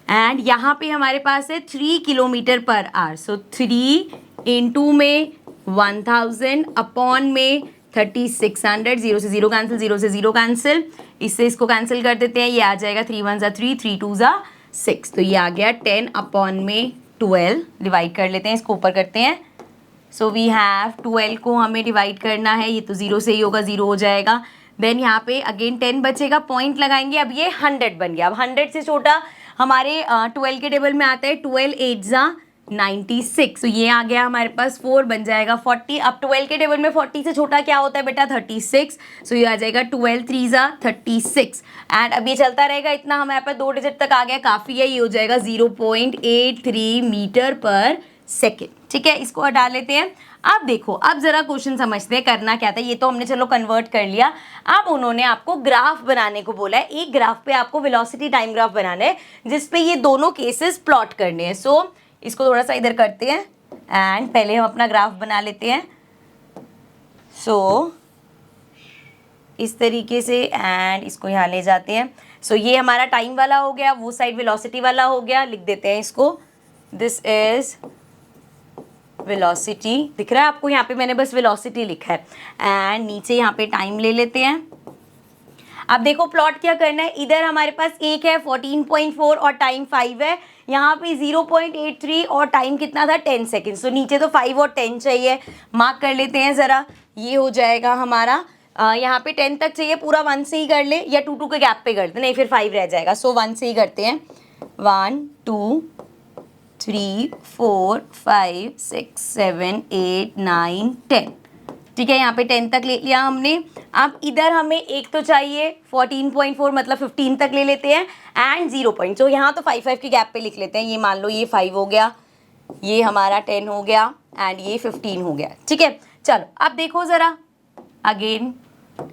एंड यहाँ पे हमारे पास है 3 किलोमीटर पर आवर, सो 3 इंटू में 1000 अपॉन में 3600, 0 से 0 कैंसिल, 0 से 0 कैंसिल, इससे इसको कैंसिल कर देते हैं, ये आ जाएगा 3 1 ज़ा 3, 3 2 ज़ा 6, तो ये आ गया 10 अपॉन में 12, डिवाइड कर लेते हैं, इसको ऊपर करते हैं। सो वी हैव 12 को हमें डिवाइड करना है, ये तो 0 से ही होगा, 0 हो जाएगा, देन यहाँ पे अगेन 10 बचेगा, पॉइंट लगाएंगे, अब ये 100 बन गया। अब 100 से छोटा हमारे 12 के टेबल में आता है 12 8 ज़ा 96, तो ये आ गया हमारे पास 4 बन जाएगा 40। अब 12 के टेबल में 40 से छोटा क्या होता है बेटा 36, सो ये आ जाएगा 12 3 ज़ा 36 एंड अब ये चलता रहेगा, इतना हमारे पास 2 डिजिट तक आ गया, काफ़ी है, ये हो जाएगा 0.83 मीटर पर सेकेंड, ठीक है। इसको हटा लेते हैं। अब देखो, अब जरा क्वेश्चन समझते हैं करना क्या था। ये तो हमने चलो कन्वर्ट कर लिया, अब उन्होंने आपको ग्राफ बनाने को बोला है, एक ग्राफ पे आपको वेलोसिटी टाइम ग्राफ बनाना है जिसपे ये दोनों केसेस प्लॉट करने हैं। सो इसको थोड़ा सा इधर करते हैं एंड पहले हम अपना ग्राफ बना लेते हैं। सो इस तरीके से एंड इसको यहाँ ले जाते हैं। सो ये हमारा टाइम वाला हो गया, वो साइड वेलोसिटी वाला हो गया, लिख देते हैं इसको, दिस इज वेलोसिटी, दिख रहा है आपको, यहाँ पे मैंने बस वेलोसिटी लिखा है एंड नीचे यहाँ पे टाइम ले लेते हैं। अब देखो प्लॉट क्या करना है, इधर हमारे पास एक है 14.4 और टाइम 5 है, यहाँ पे 0.83 और टाइम कितना था 10 सेकेंड, तो नीचे तो 5 और 10 चाहिए, मार्क कर लेते हैं ज़रा, ये हो जाएगा हमारा यहाँ पे 10 तक चाहिए, पूरा 1 से ही कर ले या 2 2 के गैप पे कर दे, नहीं फिर 5 रह जाएगा, सो 1 से ही करते हैं, 1 2 3 4 5 6 7 8 9 10, ठीक है, यहाँ पे 10 तक ले लिया हमने। अब इधर हमें एक तो चाहिए 14.4 मतलब 15 तक ले लेते हैं एंड 0 पॉइंट, तो यहाँ तो 5 के गैप पे लिख लेते हैं। ये मान लो ये 5 हो गया, ये हमारा 10 हो गया एंड ये 15 हो गया। ठीक है, चलो अब देखो ज़रा अगेन।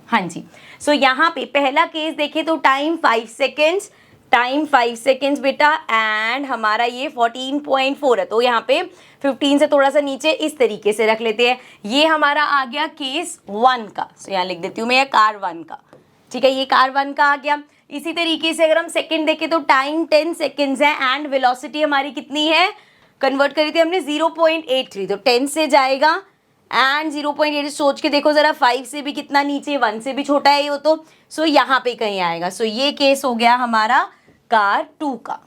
हाँ जी, सो यहाँ पे पहला केस देखें तो टाइम 5 सेकेंड्स, टाइम 5 सेकेंड्स बेटा, एंड हमारा ये 14.4 है, तो यहाँ पे 15 से थोड़ा सा नीचे इस तरीके से रख लेते हैं। ये हमारा आ गया केस 1 का, सो यहाँ लिख देती हूँ मैं कार 1 का। ठीक है, ये कार 1 का आ गया। इसी तरीके से अगर हम सेकेंड देखें तो टाइम 10 सेकेंड्स है एंड वेलोसिटी हमारी कितनी है, कन्वर्ट करी थी हमने 0.83, तो 10 से जाएगा एंड 0.8 सोच के देखो जरा, 5 से भी कितना नीचे, 1 से भी छोटा है ये तो, सो यहाँ पे कहीं आएगा। सो ये केस हो गया हमारा कार 2 का।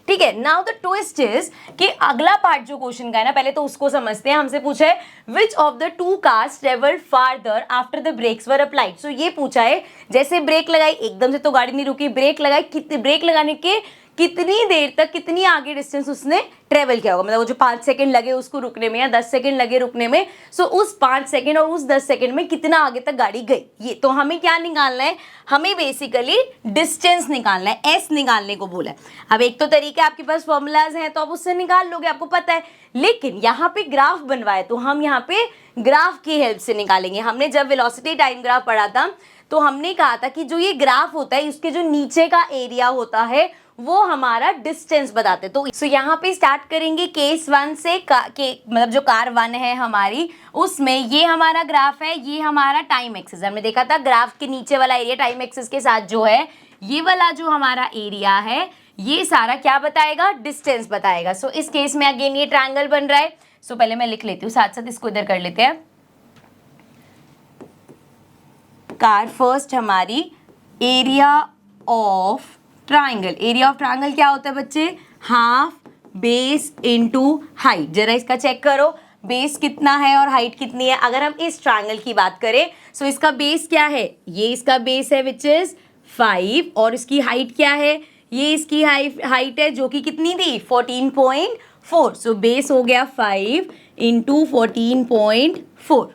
ठीक है, नाउ द ट्विस्ट इज कि अगला पार्ट जो क्वेश्चन का है ना, पहले तो उसको समझते हैं। हमसे पूछा है which of the 2 cars travelled farther after the brakes were applied. सो ये पूछा है जैसे ब्रेक लगाई एकदम से तो गाड़ी नहीं रुकी, ब्रेक लगाई, कितने ब्रेक लगाने के कितनी देर तक, कितनी आगे डिस्टेंस उसने ट्रेवल किया होगा, मतलब वो जो 5 सेकंड लगे उसको रुकने में या 10 सेकंड लगे रुकने में, सो उस 5 सेकंड और उस 10 सेकंड में कितना आगे तक गाड़ी गई। ये तो हमें क्या निकालना है, हमें बेसिकली डिस्टेंस निकालना है, एस निकालने को बोला है। अब एक तो तरीका आपके पास फॉर्मूलाज हैं तो आप उससे निकाल लोगे, आपको पता है, लेकिन यहाँ पे ग्राफ बनवाए तो हम यहाँ पे ग्राफ की हेल्प से निकालेंगे। हमने जब वेलोसिटी टाइम ग्राफ पढ़ा था तो हमने कहा था कि जो ये ग्राफ होता है उसके जो नीचे का एरिया होता है वो हमारा डिस्टेंस बताते। तो यहाँ पे स्टार्ट करेंगे केस 1 से, मतलब जो कार 1 है हमारी, उसमें ये हमारा ग्राफ है, ये हमारा टाइम एक्सिस। हमने देखा था ग्राफ के नीचे वाला एरिया टाइम एक्सिस के साथ जो है, ये वाला जो हमारा एरिया है ये सारा क्या बताएगा, डिस्टेंस बताएगा। सो इस केस में अगेन ये ट्रायंगल बन रहा है। सो पहले मैं लिख लेती हूँ, साथ साथ इसको इधर कर लेते हैं। कार फर्स्ट हमारी area of triangle, area of triangle क्या होता है बच्चे, हाफ बेस इनटू हाइट। जरा इसका चेक करो, बेस कितना है और हाइट कितनी है। अगर हम इस ट्राइंगल की बात करें सो इसका बेस क्या है, ये इसका बेस है विच इज 5, और इसकी हाइट क्या है, ये इसकी हाइट है जो कि कितनी थी 14.4। सो बेस हो गया 5 इंटू 14.4।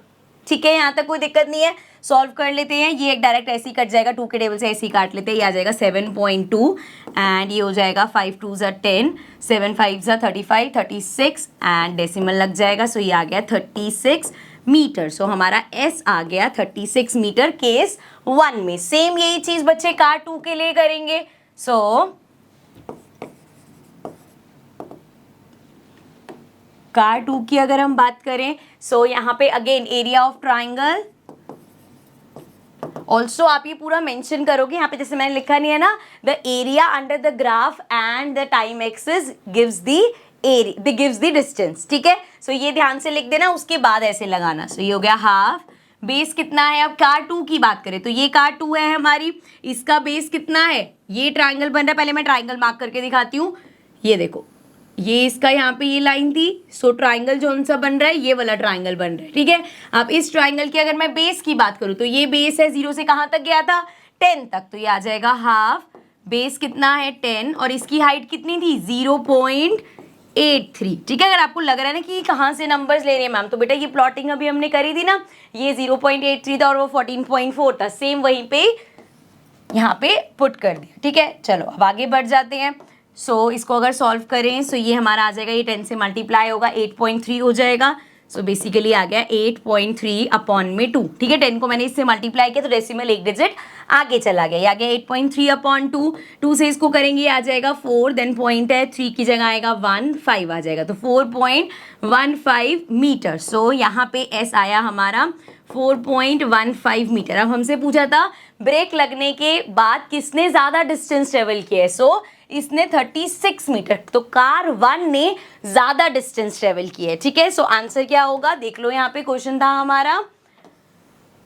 ठीक है, यहाँ तक कोई दिक्कत नहीं है, सॉल्व कर लेते हैं। ये एक डायरेक्ट ऐसे ही कट जाएगा, 2 के टेबल से ऐसे ही काट लेते हैं। ये आ जाएगा 7.2 एंड ये हो जाएगा 5 2 ज़ा 10, 7 5 ज़ा 35, 36 एंड डेसिमल लग जाएगा। सो ये आ गया 36 मीटर। सो हमारा एस आ गया 36 मीटर केस 1 में। सेम यही चीज़ बच्चे कार 2 के लिए करेंगे। सो कार 2 की अगर हम बात करें सो यहाँ पे again area of triangle, also आप ये पूरा मेंशन करोगे, यहाँ पे जैसे मैंने लिखा नहीं है ना, the area under the graph and the time axis gives the area, gives the distance. ठीक है, सो ये ध्यान से लिख देना, उसके बाद ऐसे लगाना। सो ये हो गया हाफ, बेस कितना है। अब कार 2 की बात करें तो ये कार 2 है हमारी, इसका बेस कितना है, ये ट्राइंगल बन रहा है, पहले मैं ट्राइंगल मार्क करके दिखाती हूँ। ये देखो, ये इसका यहाँ पे ये लाइन थी, सो ट्राइंगल जो सा बन रहा है ये वाला ट्राइंगल बन रहा है। ठीक है, अब इस ट्राइंगल की अगर मैं बेस की बात करूँ तो ये बेस है 0 से कहाँ तक गया था, 10 तक, तो ये आ जाएगा हाफ, बेस कितना है 10 और इसकी हाइट कितनी थी 0.83। ठीक है, अगर आपको लग रहा है ना कि कहाँ से नंबर्स ले रहे हैं मैम, तो बेटा ये प्लॉटिंग अभी हमने करी थी ना, ये 0.83 था और वो 14.4 था, सेम वहीं पे यहाँ पे पुट कर दिया। ठीक है, चलो अब आगे बढ़ जाते हैं। सो इसको अगर सॉल्व करें सो ये हमारा आ जाएगा, ये 10 से मल्टीप्लाई होगा 8.3 हो जाएगा। सो बेसिकली आ गया 8.3 अपॉन में 2। ठीक है, 10 को मैंने इससे मल्टीप्लाई किया तो डेसिमल एक डिजिट आगे चला गया, ये आ गया 8.3 अपॉन 2। 2 से इसको करेंगे आ जाएगा 4, देन पॉइंट है 3 की जगह आएगा 1, 5 आ जाएगा, तो 4.15 मीटर। सो यहाँ पे एस आया हमारा 4.15 मीटर। अब हमसे पूछा था ब्रेक लगने के बाद किसने ज़्यादा डिस्टेंस ट्रेवल किया है, सो इसने 36 मीटर, तो कार 1 ने ज़्यादा डिस्टेंस ट्रेवल किया है। ठीक है, सो आंसर क्या होगा देख लो, यहाँ पे क्वेश्चन था हमारा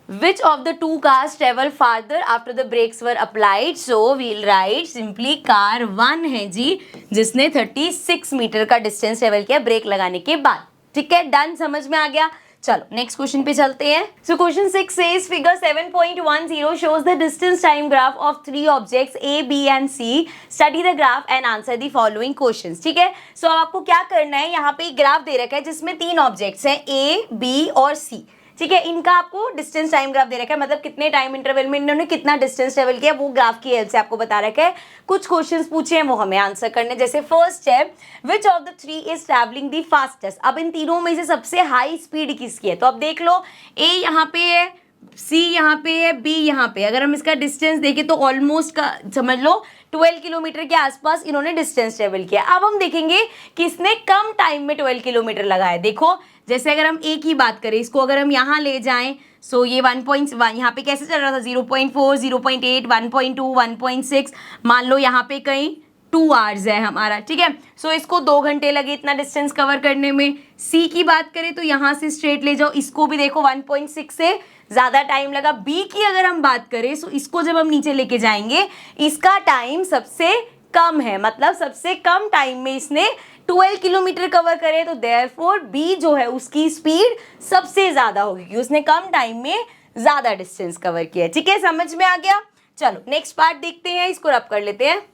विच of the 2 cars travel farther after the brakes were applied, so we'll write simply car 1 है जी, जिसने 36 मीटर का डिस्टेंस ट्रेवल किया ब्रेक लगाने के बाद। ठीक है, डन, समझ में आ गया। चलो नेक्स्ट क्वेश्चन पे चलते हैं। So question 6 says figure 7.10 shows the distance time graph of 3 objects A, B and C. Study the graph and answer the following questions. ठीक है, सो आपको क्या करना है, यहाँ पे एक ग्राफ दे रखा है जिसमें 3 ऑब्जेक्ट्स हैं A, B और C। ठीक है, इनका आपको डिस्टेंस टाइम ग्राफ दे रखा है, मतलब कितने टाइम इंटरवल में इन्होंने कितना डिस्टेंस ट्रेवल किया वो ग्राफ की हेल्प से आपको बता रखा है। कुछ क्वेश्चंस पूछे हैं वो हमें आंसर करने, जैसे फर्स्ट है which of the three is travelling the fastest. अब इन तीनों में से सबसे हाई स्पीड किसकी है, तो अब देख लो ए यहाँ पे है, सी यहाँ पे है, बी यहाँ पे। अगर हम इसका डिस्टेंस देखें तो ऑलमोस्ट का समझ लो 12 किलोमीटर के आसपास इन्होंने डिस्टेंस ट्रेवल किया। अब हम देखेंगे किसने कम टाइम में 12 किलोमीटर लगाया। देखो जैसे अगर हम ए की बात करें, इसको अगर हम यहाँ ले जाएं, सो ये 1.1 यहाँ पे कैसे चल रहा था, 0.4, 0.8, 1.2, 1.6, मान लो यहाँ पे कहीं 2 आवर्स है हमारा, ठीक है। सो इसको 2 घंटे लगे इतना डिस्टेंस कवर करने में। सी की बात करें तो यहाँ से स्ट्रेट ले जाओ, इसको भी देखो 1.6 से ज़्यादा टाइम लगा। बी की अगर हम बात करें सो इसको जब हम नीचे लेके जाएंगे, इसका टाइम सबसे कम है, मतलब सबसे कम टाइम में इसने 12 किलोमीटर कवर करे, तो देयरफॉर बी जो है उसकी स्पीड सबसे ज़्यादा होगी क्योंकि उसने कम टाइम में ज़्यादा डिस्टेंस कवर किया। ठीक है, समझ में आ गया। चलो नेक्स्ट पार्ट देखते हैं, इसको रब कर लेते हैं।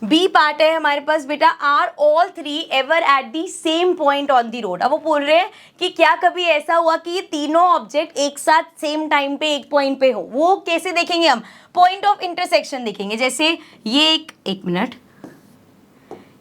बी पार्ट है हमारे पास बेटा, are all three ever at the same point on the road. अब वो बोल रहे हैं कि क्या कभी ऐसा हुआ कि ये तीनों ऑब्जेक्ट एक साथ सेम टाइम पे एक पॉइंट पे हो। वो कैसे देखेंगे हम, पॉइंट ऑफ इंटरसेक्शन देखेंगे। जैसे ये एक मिनट,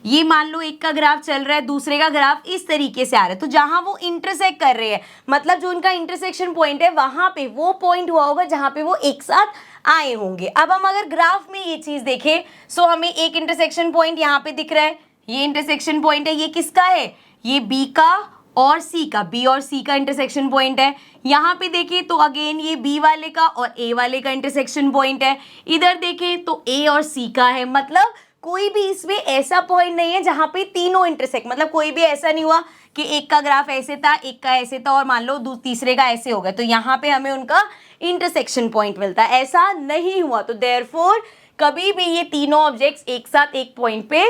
ये मान लो एक का ग्राफ चल रहा है, दूसरे का ग्राफ इस तरीके से आ रहा है, तो जहां वो इंटरसेक्ट कर रहे हैं, मतलब जो उनका इंटरसेक्शन पॉइंट है वहां पे वो पॉइंट हुआ होगा जहां पे वो एक साथ आए होंगे। अब हम अगर ग्राफ में ये चीज देखें, सो हमें एक इंटरसेक्शन पॉइंट यहाँ पे दिख रहा है, ये इंटरसेक्शन पॉइंट है, ये किसका है, ये बी का और सी का, बी और सी का इंटरसेक्शन पॉइंट है। यहाँ पे देखें तो अगेन ये बी वाले का और ए वाले का इंटरसेक्शन पॉइंट है। इधर देखें तो ए और सी का है, मतलब कोई भी इसमें ऐसा पॉइंट नहीं है जहां पे तीनों इंटरसेक्ट, मतलब कोई भी ऐसा नहीं हुआ कि एक का ग्राफ ऐसे था, एक का ऐसे था और मान लो तीसरे का ऐसे हो गया, तो यहाँ पे हमें उनका इंटरसेक्शन पॉइंट मिलता है, ऐसा नहीं हुआ। तो देयरफॉर कभी भी ये तीनों ऑब्जेक्ट्स एक साथ एक पॉइंट पे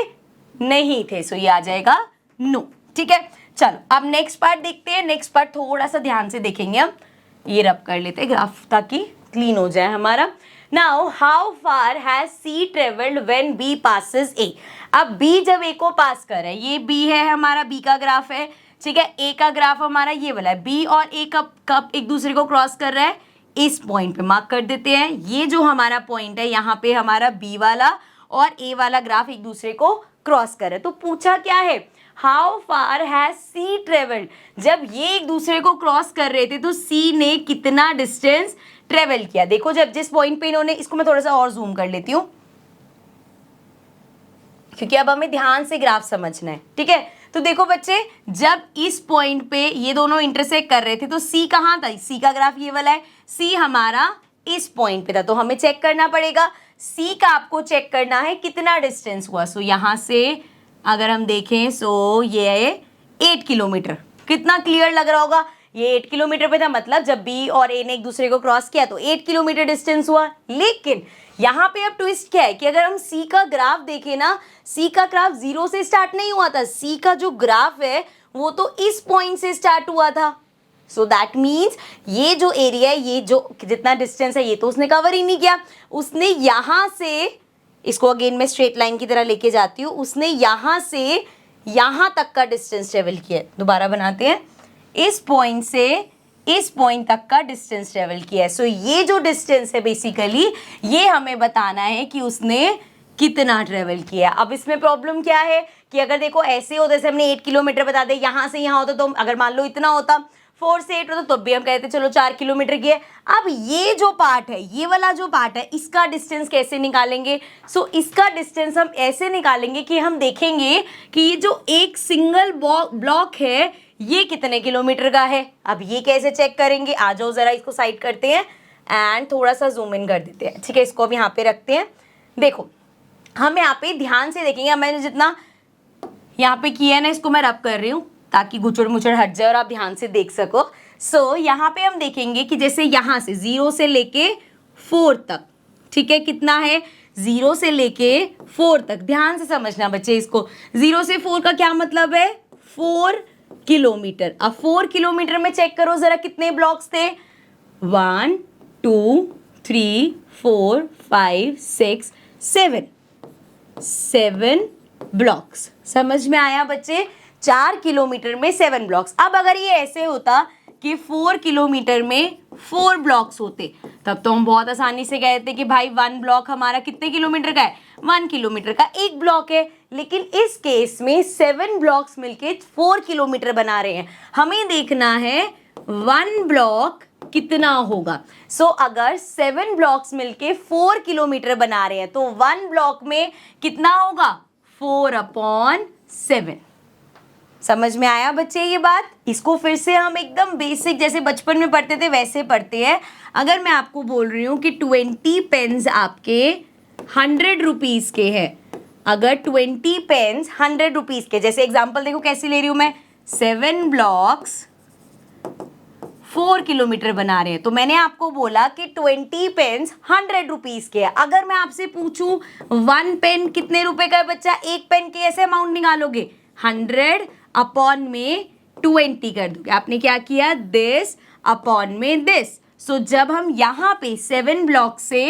नहीं थे, सो ये आ जाएगा नो। ठीक है, चलो अब नेक्स्ट पार्ट देखते हैं। नेक्स्ट पार्ट थोड़ा सा ध्यान से देखेंगे हम, ये रब कर लेते हैं ग्राफ ताकि क्लीन हो जाए हमारा। Now, how far has C traveled when B passes A? अब B जब A को पास कर रहा है, ये B है हमारा, B का ग्राफ है, ठीक है। A का ग्राफ हमारा ये वाला है, B और A कब एक दूसरे को क्रॉस कर रहा है, इस पॉइंट पे मार्क कर देते हैं। ये जो हमारा पॉइंट है यहाँ पे हमारा B वाला और A वाला ग्राफ एक दूसरे को क्रॉस कर रहा है। तो पूछा क्या है, how far has C travelled. जब ये एक दूसरे को क्रॉस कर रहे थे तो C ने कितना डिस्टेंस ट्रेवल किया। देखो जब जिस पॉइंट पे इन्होंने, इसको मैं थोड़ा सा और जूम कर लेती हूँ क्योंकि अब हमें ध्यान से ग्राफ समझना है, ठीक है। तो देखो बच्चे, जब इस पॉइंट पे ये दोनों इंटरसेक्ट कर रहे थे तो C कहाँ था, C का ग्राफ ये वाला है, C हमारा इस पॉइंट पे था, तो हमें चेक करना पड़ेगा C का, आपको चेक करना है कितना डिस्टेंस हुआ। सो यहाँ से अगर हम देखें सो ये है 8 किलोमीटर। कितना क्लियर लग रहा होगा, ये 8 किलोमीटर पे था, मतलब जब बी और ए ने एक दूसरे को क्रॉस किया तो 8 किलोमीटर डिस्टेंस हुआ। लेकिन यहाँ पे अब ट्विस्ट क्या है कि अगर हम सी का ग्राफ देखें ना, सी का ग्राफ 0 से स्टार्ट नहीं हुआ था, सी का जो ग्राफ है वो तो इस पॉइंट से स्टार्ट हुआ था। सो दैट मीन्स ये जो एरिया है, ये जो जितना डिस्टेंस है, ये तो उसने कवर ही नहीं किया। उसने यहाँ से, इसको अगेन मैं स्ट्रेट लाइन की तरह लेके जाती हूँ, उसने यहाँ से यहाँ तक का डिस्टेंस ट्रेवल किया। दोबारा बनाते हैं, इस पॉइंट से इस पॉइंट तक का डिस्टेंस ट्रेवल किया है। सो ये जो डिस्टेंस है बेसिकली ये हमें बताना है कि उसने कितना ट्रेवल किया। अब इसमें प्रॉब्लम क्या है कि अगर देखो ऐसे हो, जैसे हमने 8 किलोमीटर बता दे, यहाँ से यहाँ होता तो अगर मान लो इतना होता 4 से 8 होता तो भी हम कहते चलो 4 किलोमीटर की है। अब ये जो पार्ट है, ये वाला जो पार्ट है, इसका डिस्टेंस कैसे निकालेंगे। सो इसका डिस्टेंस हम ऐसे निकालेंगे कि हम देखेंगे कि ये जो एक सिंगल ब्लॉक है ये कितने किलोमीटर का है। अब ये कैसे चेक करेंगे, आ जाओ जरा इसको साइड करते हैं एंड थोड़ा सा जूम इन कर देते हैं, ठीक है। इसको अब यहाँ पे रखते हैं। देखो हम यहाँ पे ध्यान से देखेंगे, मैंने जितना यहाँ पे किया है ना, इसको मैं रब कर रही हूँ ताकि गुचड़ मुचड़ हट जाए और आप ध्यान से देख सको। सो यहाँ पे हम देखेंगे कि जैसे यहाँ से 0 से लेके 4 तक, ठीक है, कितना है 0 से लेके 4 तक। ध्यान से समझना बच्चे इसको, 0 से 4 का क्या मतलब है, 4 किलोमीटर। अब 4 किलोमीटर में चेक करो जरा कितने ब्लॉक्स थे, 1 2 3 4 5 6 7 ब्लॉक्स। समझ में आया बच्चे। 4 किलोमीटर में 7 ब्लॉक्स। अब अगर ये ऐसे होता कि 4 किलोमीटर में 4 ब्लॉक्स होते, तब तो हम बहुत आसानी से कहते कि भाई 1 ब्लॉक हमारा कितने किलोमीटर का है, 1 किलोमीटर का एक ब्लॉक है। लेकिन इस केस में 7 ब्लॉक्स मिलके 4 किलोमीटर बना रहे हैं। हमें देखना है 1 ब्लॉक कितना होगा। सो अगर 7 ब्लॉक्स मिलके 4 किलोमीटर बना रहे हैं तो 1 ब्लॉक में कितना होगा, 4/7। समझ में आया बच्चे ये बात? इसको फिर से हम एकदम बेसिक जैसे बचपन में पढ़ते थे वैसे पढ़ते हैं। अगर मैं आपको बोल रही हूँ कि 20 पेन्स आपके 100 रुपीज़ के हैं, अगर 20 पेन्स 100 रुपीज़ के, जैसे एग्जाम्पल देखो कैसे ले रही हूँ मैं, 7 ब्लॉक्स 4 किलोमीटर बना रहे हैं, तो मैंने आपको बोला कि 20 पेन्स 100 रुपीज़ के है। अगर मैं आपसे पूछूं 1 पेन कितने रुपए का है बच्चा, एक पेन के ऐसे अमाउंट निकालोगे, 100 अपॉन में 20 कर दोगे। आपने क्या किया, दिस अपॉन में दिस। सो जब हम यहाँ पे 7 ब्लॉक से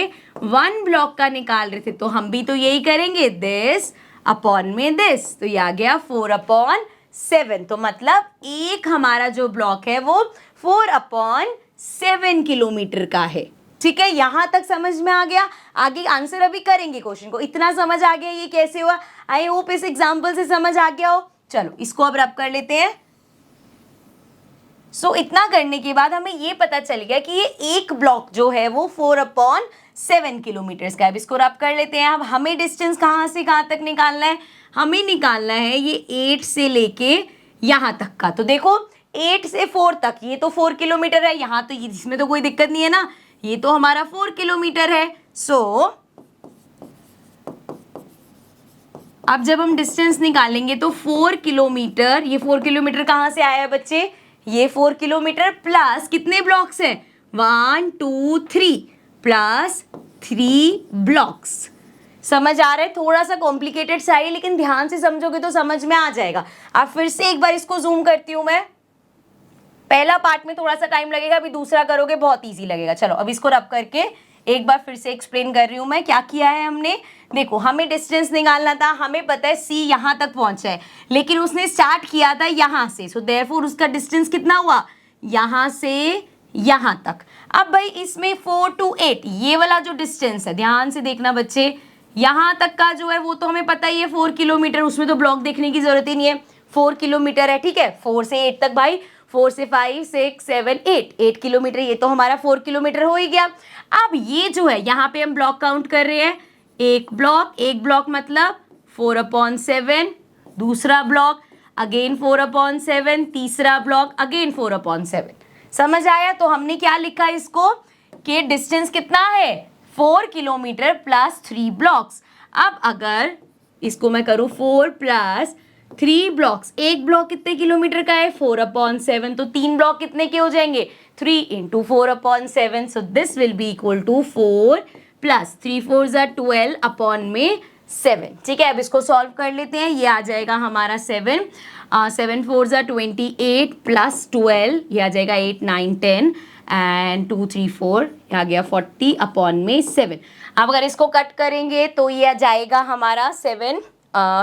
1 ब्लॉक का निकाल रहे थे तो हम भी तो यही करेंगे, दिस अपॉन में दिस। तो ये आ गया 4/7। तो मतलब एक हमारा जो ब्लॉक है वो 4/7 किलोमीटर का है। ठीक है, यहां तक समझ में आ गया। आगे आंसर अभी करेंगे क्वेश्चन को। इतना समझ आ गया ये कैसे हुआ, आई होप इस एग्जाम्पल से समझ आ गया हो। चलो इसको अब रब कर लेते हैं। सो इतना करने के बाद हमें ये पता चल गया कि ये एक ब्लॉक जो है वो 4/7 किलोमीटर का है। अब इसको रब कर लेते हैं। अब हमें डिस्टेंस कहाँ से कहाँ तक निकालना है, हमें निकालना है ये 8 से लेके यहाँ तक का। तो देखो 8 से 4 तक ये तो 4 किलोमीटर है, यहाँ तो इसमें तो कोई दिक्कत नहीं है ना, ये तो हमारा 4 किलोमीटर है। सो अब जब हम डिस्टेंस निकालेंगे तो 4 किलोमीटर, ये 4 किलोमीटर कहाँ से आया है बच्चे, ये 4 किलोमीटर प्लस कितने ब्लॉक्स हैं, 1 2 3 प्लस 3 ब्लॉक्स। समझ आ रहा है? थोड़ा सा कॉम्प्लिकेटेड सा है लेकिन ध्यान से समझोगे तो समझ में आ जाएगा। अब फिर से एक बार इसको जूम करती हूँ मैं। पहला पार्ट में थोड़ा सा टाइम लगेगा, अभी दूसरा करोगे बहुत इजी लगेगा। चलो अब इसको रब करके एक बार फिर से एक्सप्लेन कर रही हूँ मैं क्या किया है हमने। देखो हमें डिस्टेंस निकालना था, हमें पता है सी यहाँ तक पहुंचा है लेकिन उसने स्टार्ट किया था यहाँ से, सो देयरफॉर उसका डिस्टेंस कितना हुआ, यहाँ से यहाँ तक। अब भाई इसमें 4 to 8 ये वाला जो डिस्टेंस है, ध्यान से देखना बच्चे, यहाँ तक का जो है वो तो हमें पता ही है 4 किलोमीटर, उसमें तो ब्लॉक देखने की जरूरत ही नहीं है, 4 किलोमीटर है। ठीक है, 4 से 8 तक भाई, 4 से 5 6 7 8 किलोमीटर, ये तो हमारा 4 किलोमीटर हो ही गया। अब ये जो है यहाँ पे हम ब्लॉक काउंट कर रहे हैं, एक ब्लॉक मतलब 4/7, दूसरा ब्लॉक अगेन 4/7, तीसरा ब्लॉक अगेन 4/7। समझ आया? तो हमने क्या लिखा इसको कि डिस्टेंस कितना है, 4 किलोमीटर प्लस 3 ब्लॉक्स। अब अगर इसको मैं करूँ 4 प्लस 3 ब्लॉक्स, एक ब्लॉक कितने किलोमीटर का है, 4/7, तो 3 ब्लॉक कितने के हो जाएंगे, 3 × 4/7। So this will be equal to 4 plus 3 4 7। ठीक है, अब इसको सॉल्व कर लेते हैं। ये आ जाएगा हमारा 7 7 4 28 प्लस 12, ये आ जाएगा 8 9 10 एंड 2 3 4, ये आ गया 40/7। अब अगर इसको कट करेंगे तो ये आ जाएगा हमारा 7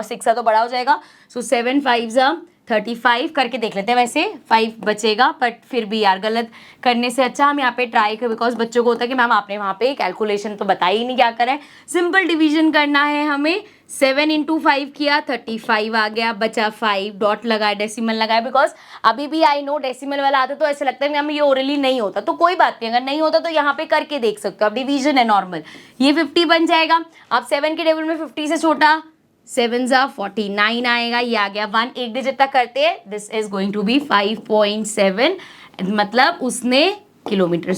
6 तो बड़ा हो जाएगा, सो 7 5 35 करके देख लेते हैं। वैसे 5 बचेगा बट फिर भी यार गलत करने से अच्छा हम यहाँ पे ट्राई कर, बिकॉज बच्चों को होता है कि मैम आपने वहाँ पे कैलकुलेशन तो बताई ही नहीं क्या करें। सिंपल डिवीजन करना है हमें, 7 × 5 किया 35 आ गया, बचा 5, डॉट लगाया, डेसिमल लगाया, बिकॉज अभी भी आई नो डेसिमल वाला आता तो ऐसा लगता है कि हमें ये ओरली नहीं होता, तो कोई बात नहीं, अगर नहीं होता तो यहाँ पे करके देख सकते हो। अब डिवीजन है नॉर्मल, ये 50 बन जाएगा। अब 7 के टेबल में 50 से छोटा 7 49 आएगा, ये आ गया 1, एक डिजिट तक करते हैं, this is going to be 5.7, मतलब उसने किलोमीटर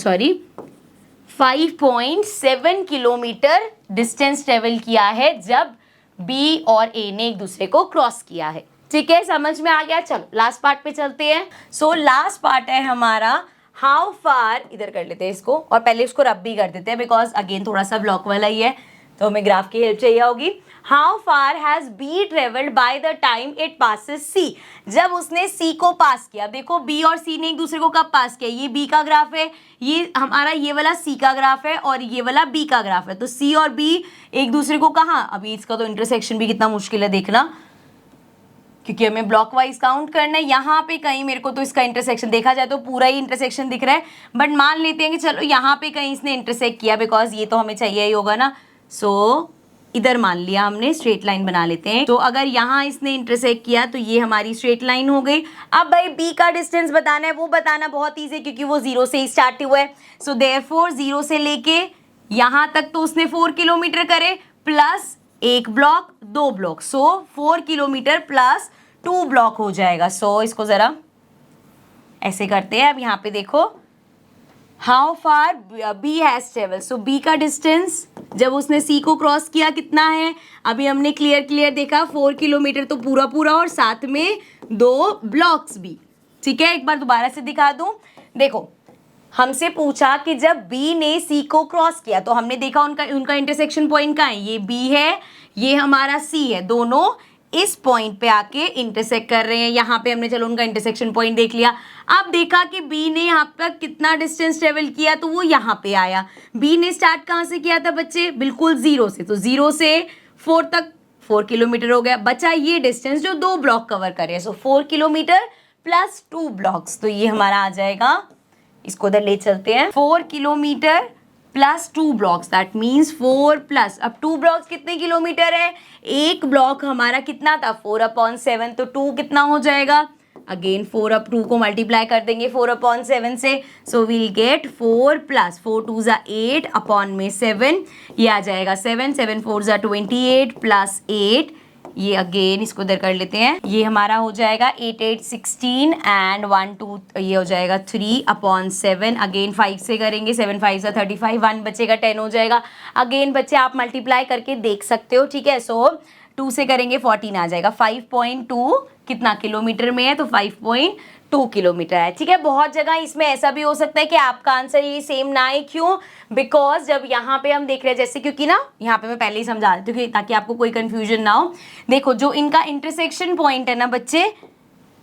5.7 किलोमीटर डिस्टेंस ट्रेवल किया है जब बी और ए ने एक दूसरे को क्रॉस किया है। ठीक है, समझ में आ गया? चलो लास्ट पार्ट पे चलते हैं। सो लास्ट पार्ट है हमारा हाउ फार, इधर कर लेते हैं इसको और पहले इसको रब भी कर देते हैं बिकॉज अगेन थोड़ा सा ब्लॉक वाला ही है तो हमें ग्राफ की हेल्प चाहिए होगी। How far has be travelled by the time it passes C, जब उसने सी को पास किया। देखो बी और सी ने एक दूसरे को कब पास किया, ये बी का ग्राफ है, ये हमारा ये वाला सी का ग्राफ है और ये वाला बी का ग्राफ है, तो सी और बी एक दूसरे को कहाँ, अभी इसका तो इंटरसेक्शन भी कितना मुश्किल है देखना, क्योंकि हमें ब्लॉक वाइज काउंट करना है। यहाँ पे कहीं मेरे को तो इसका इंटरसेक्शन देखा जाए तो पूरा ही इंटरसेक्शन दिख रहा है, बट मान लेते हैं कि चलो यहाँ पे कहीं इसने इंटरसेक्ट किया, बिकॉज ये तो हमें चाहिए ही होगा ना। सो इधर मान लिया हमने, स्ट्रेट लाइन बना लेते हैं। तो अगर यहाँ इसने इंटरसेक्ट किया तो ये हमारी स्ट्रेट लाइन हो गई। अब भाई बी का डिस्टेंस बताना है, वो बताना बहुत ईजी है क्योंकि वो 0 से ही स्टार्ट हुआ है। सो देयरफॉर 0 से लेके यहाँ तक तो उसने 4 किलोमीटर करे, प्लस 1 ब्लॉक 2 ब्लॉक, सो 4 किलोमीटर प्लस 2 ब्लॉक हो जाएगा। सो इसको जरा ऐसे करते हैं। अब यहाँ पे देखो how far B has travel, so B का डिस्टेंस जब उसने सी को क्रॉस किया कितना है, अभी हमने क्लियर देखा 4 किलोमीटर तो पूरा और साथ में 2 ब्लॉक्स भी। ठीक है, एक बार दोबारा से दिखा दूं। देखो हमसे पूछा कि जब बी ने सी को क्रॉस किया तो हमने देखा उनका इंटरसेक्शन पॉइंट कहाँ है, ये बी है, ये हमारा सी है, दोनों इस पॉइंट पे आके इंटरसेक्ट कर रहे हैं। यहाँ पे हमने चलो उनका इंटरसेक्शन पॉइंट देख लिया। अब देखा कि बी ने यहाँ पर कितना डिस्टेंस ट्रेवल किया, तो वो यहाँ पे आया। बी ने स्टार्ट कहाँ से किया था बच्चे, बिल्कुल 0 से, तो 0 से 4 तक 4 किलोमीटर हो गया। बचा ये डिस्टेंस जो 2 ब्लॉक कवर करे, सो 4 किलोमीटर प्लस 2 ब्लॉक्स, तो ये हमारा आ जाएगा, इसको उधर ले चलते हैं, 4 kilometre plus 2 blocks, that means 4 plus, अब 2 ब्लॉक्स कितने किलोमीटर है, एक ब्लॉक हमारा कितना था 4/7, तो 2 कितना हो जाएगा, अगेन 2 को मल्टीप्लाई कर देंगे 4/7 से, सो वील गेट 4 प्लस 4 2 ज़ा 8 अपॉन में 7, ये आ जाएगा 7 7 4 ज़ा 28 प्लस 8, ये अगेन इसको इधर कर लेते हैं, ये हमारा हो जाएगा 8 8 16 एंड 1 2, ये हो जाएगा 3/7, अगेन 5 से करेंगे 7 5 सा 35, 1 बचेगा 10 हो जाएगा। अगेन बच्चे आप मल्टीप्लाई करके देख सकते हो, ठीक है। सो 2 से करेंगे 14 आ जाएगा, 5.2 कितना किलोमीटर में है, तो 5.2 किलोमीटर है, ठीक है। बहुत जगह इसमें ऐसा भी हो सकता है कि आपका आंसर ये सेम ना आए, क्यों, बिकॉज जब यहाँ पे हम देख रहे हैं जैसे, क्योंकि ना यहाँ पे मैं पहले ही समझा देती हूँ ताकि आपको कोई कंफ्यूजन ना हो। देखो जो इनका इंटरसेक्शन पॉइंट है ना बच्चे,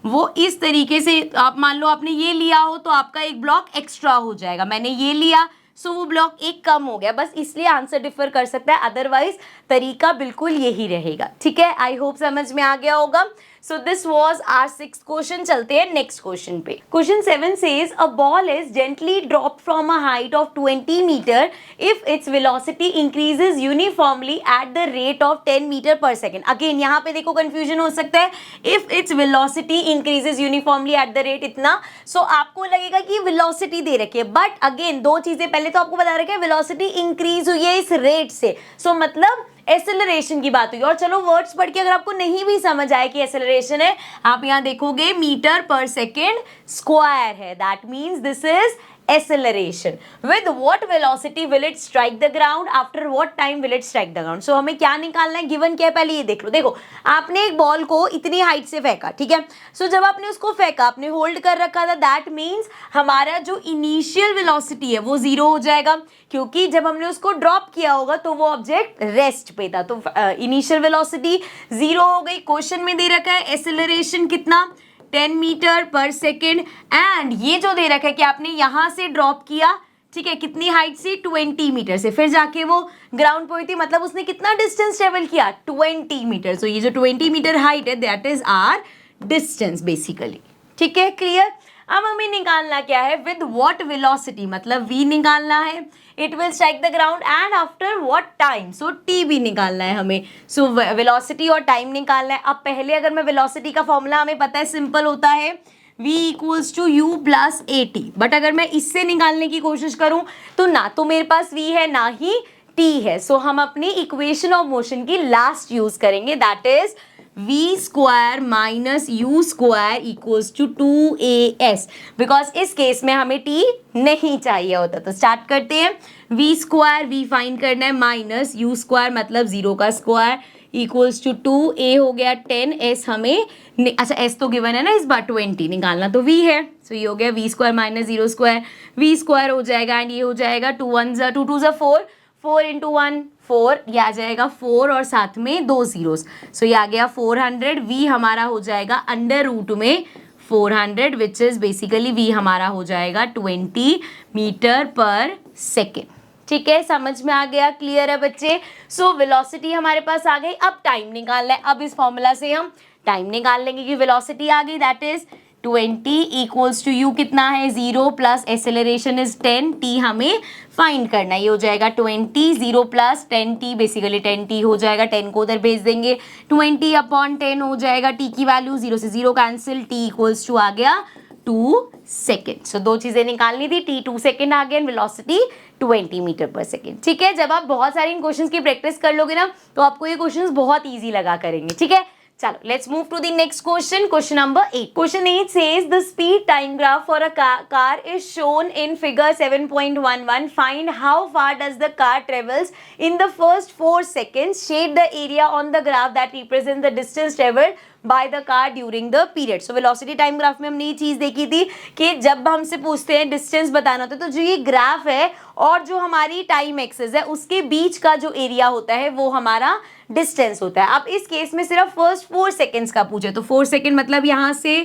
वो इस तरीके से, आप मान लो आपने ये लिया हो तो आपका एक ब्लॉक एक्स्ट्रा हो जाएगा, मैंने ये लिया सो वो ब्लॉक एक कम हो गया, बस इसलिए आंसर डिफर कर सकता है, अदरवाइज तरीका बिल्कुल यही रहेगा, ठीक है। आई होप समझ में आ गया होगा। So this was our 6th question. चलते हैं नेक्स्ट क्वेश्चन पे। Question 7 says a ball is gently dropped from a height of 20 metre if its velocity increases uniformly at the rate of 10 metre per second. Again यहाँ पे देखो कंफ्यूजन हो सकता है, if its velocity increases uniformly at the rate इतना, सो आपको लगेगा कि वेलोसिटी दे रखी है, बट अगेन दो चीजें, पहले तो आपको बता रखा है वेलोसिटी इंक्रीज हुई है इस रेट से, सो मतलब एक्सेलरेशन की बात हुई। और चलो वर्ड्स पढ़ के अगर आपको नहीं भी समझ आए कि एक्सेलरेशन है, आप यहाँ देखोगे मीटर पर सेकेंड स्क्वायर है, that means this is acceleration. With what velocity will it strike the ground? After what time will it strike the ground? So हमें क्या निकालना है, गिवन क्या है पहले ये देख लो। देखो आपने एक बॉल को इतनी हाइट से फेंका, ठीक है। सो जब आपने उसको फेंका, आपने होल्ड कर रखा था, दैट मीन्स हमारा जो इनिशियल वेलोसिटी है वो 0 हो जाएगा, क्योंकि जब हमने उसको ड्रॉप किया होगा तो वो ऑब्जेक्ट रेस्ट पे था, तो इनिशियल वेलोसिटी 0 हो गई। क्वेश्चन में दे रखा है एक्सेलरेशन कितना, 10 मीटर पर सेकेंड, एंड ये जो दे रखा है कि आपने यहां से ड्रॉप किया, ठीक है, कितनी हाइट से, 20 मीटर से, फिर जाके वो ग्राउंड पे थी, मतलब उसने कितना डिस्टेंस ट्रेवल किया, 20 मीटर। सो ये जो 20 मीटर हाइट है that is our distance basically, ठीक है, क्लियर। अब हमें निकालना क्या है, विद व्हाट वेलोसिटी, मतलब v निकालना है, it will strike the ground and after what time, so t भी निकालना है हमें। सो वेलोसिटी और टाइम निकालना है। अब पहले अगर मैं वेलोसिटी का फॉर्मूला हमें पता है, सिंपल होता है v equals to u plus at, but अगर मैं इससे निकालने की कोशिश करूं तो ना तो मेरे पास v है ना ही t है, सो हम अपनी इक्वेशन ऑफ मोशन की लास्ट यूज करेंगे, that is v square minus u square equals to 2as, because इस केस में हमें t नहीं चाहिए होता। तो स्टार्ट करते हैं, v स्क्वायर, v फाइंड करना है, माइनस u स्क्वायर मतलब 0 का स्क्वायर इक्वल्स टू 2a हो गया 10s, हमें अच्छा s तो गिवन है ना, इस बार 20 निकालना तो v है, सो ये हो गया v square minus 0 square, v square हो जाएगा एंड ये हो जाएगा 2 1 ज़ा 2 2 ज़ा 4, 4 इंटू 1 4, ये आ जाएगा 4 और साथ में 2 जीरोस, सो ये आ गया 400, v हमारा हो जाएगा अंडर रूट में 400 विच इज बेसिकली v हमारा हो जाएगा 20 मीटर पर सेकेंड, ठीक है। समझ में आ गया, क्लियर है बच्चे। सो वेलोसिटी हमारे पास आ गई, अब टाइम निकालना है। अब इस फॉर्मूला से हम टाइम निकाल लेंगे कि वेलोसिटी आ गई, that is 20 equals to u कितना है 0 प्लस एक्सेलरेशन इज 10 t हमें फाइंड करना है। ये हो जाएगा 20 0 प्लस 10 t, बेसिकली 10 t हो जाएगा, 10 को उधर भेज देंगे, 20 अपॉन 10 हो जाएगा, t की वैल्यू 0 से 0 कैंसिल, t इक्वल्स टू आ गया 2 सेकेंड। सो दो चीजें निकालनी थी, t 2 सेकेंड आ गया, वेलोसिटी 20 मीटर पर सेकेंड। ठीक है, जब आप बहुत सारे इन क्वेश्चंस की प्रैक्टिस कर लोगे ना तो आपको ये क्वेश्चंस बहुत ईजी लगा करेंगे। ठीक है, चलो let's move to the next question, question number 8। Question 8 says the speed time graph for a car is shown in figure 7.11. Find how far does the car travels in the first 4 seconds. Shade the area on the graph that represents the distance traveled by the car during the period. So velocity time graph में हमने ये चीज देखी थी कि जब हमसे पूछते हैं डिस्टेंस बताना होता है तो जो ये ग्राफ है और जो हमारी टाइम एक्सिस है उसके बीच का जो एरिया होता है वो हमारा डिस्टेंस होता है। अब इस केस में सिर्फ फर्स्ट 4 सेकेंड्स का पूछे तो 4 सेकेंड मतलब यहाँ से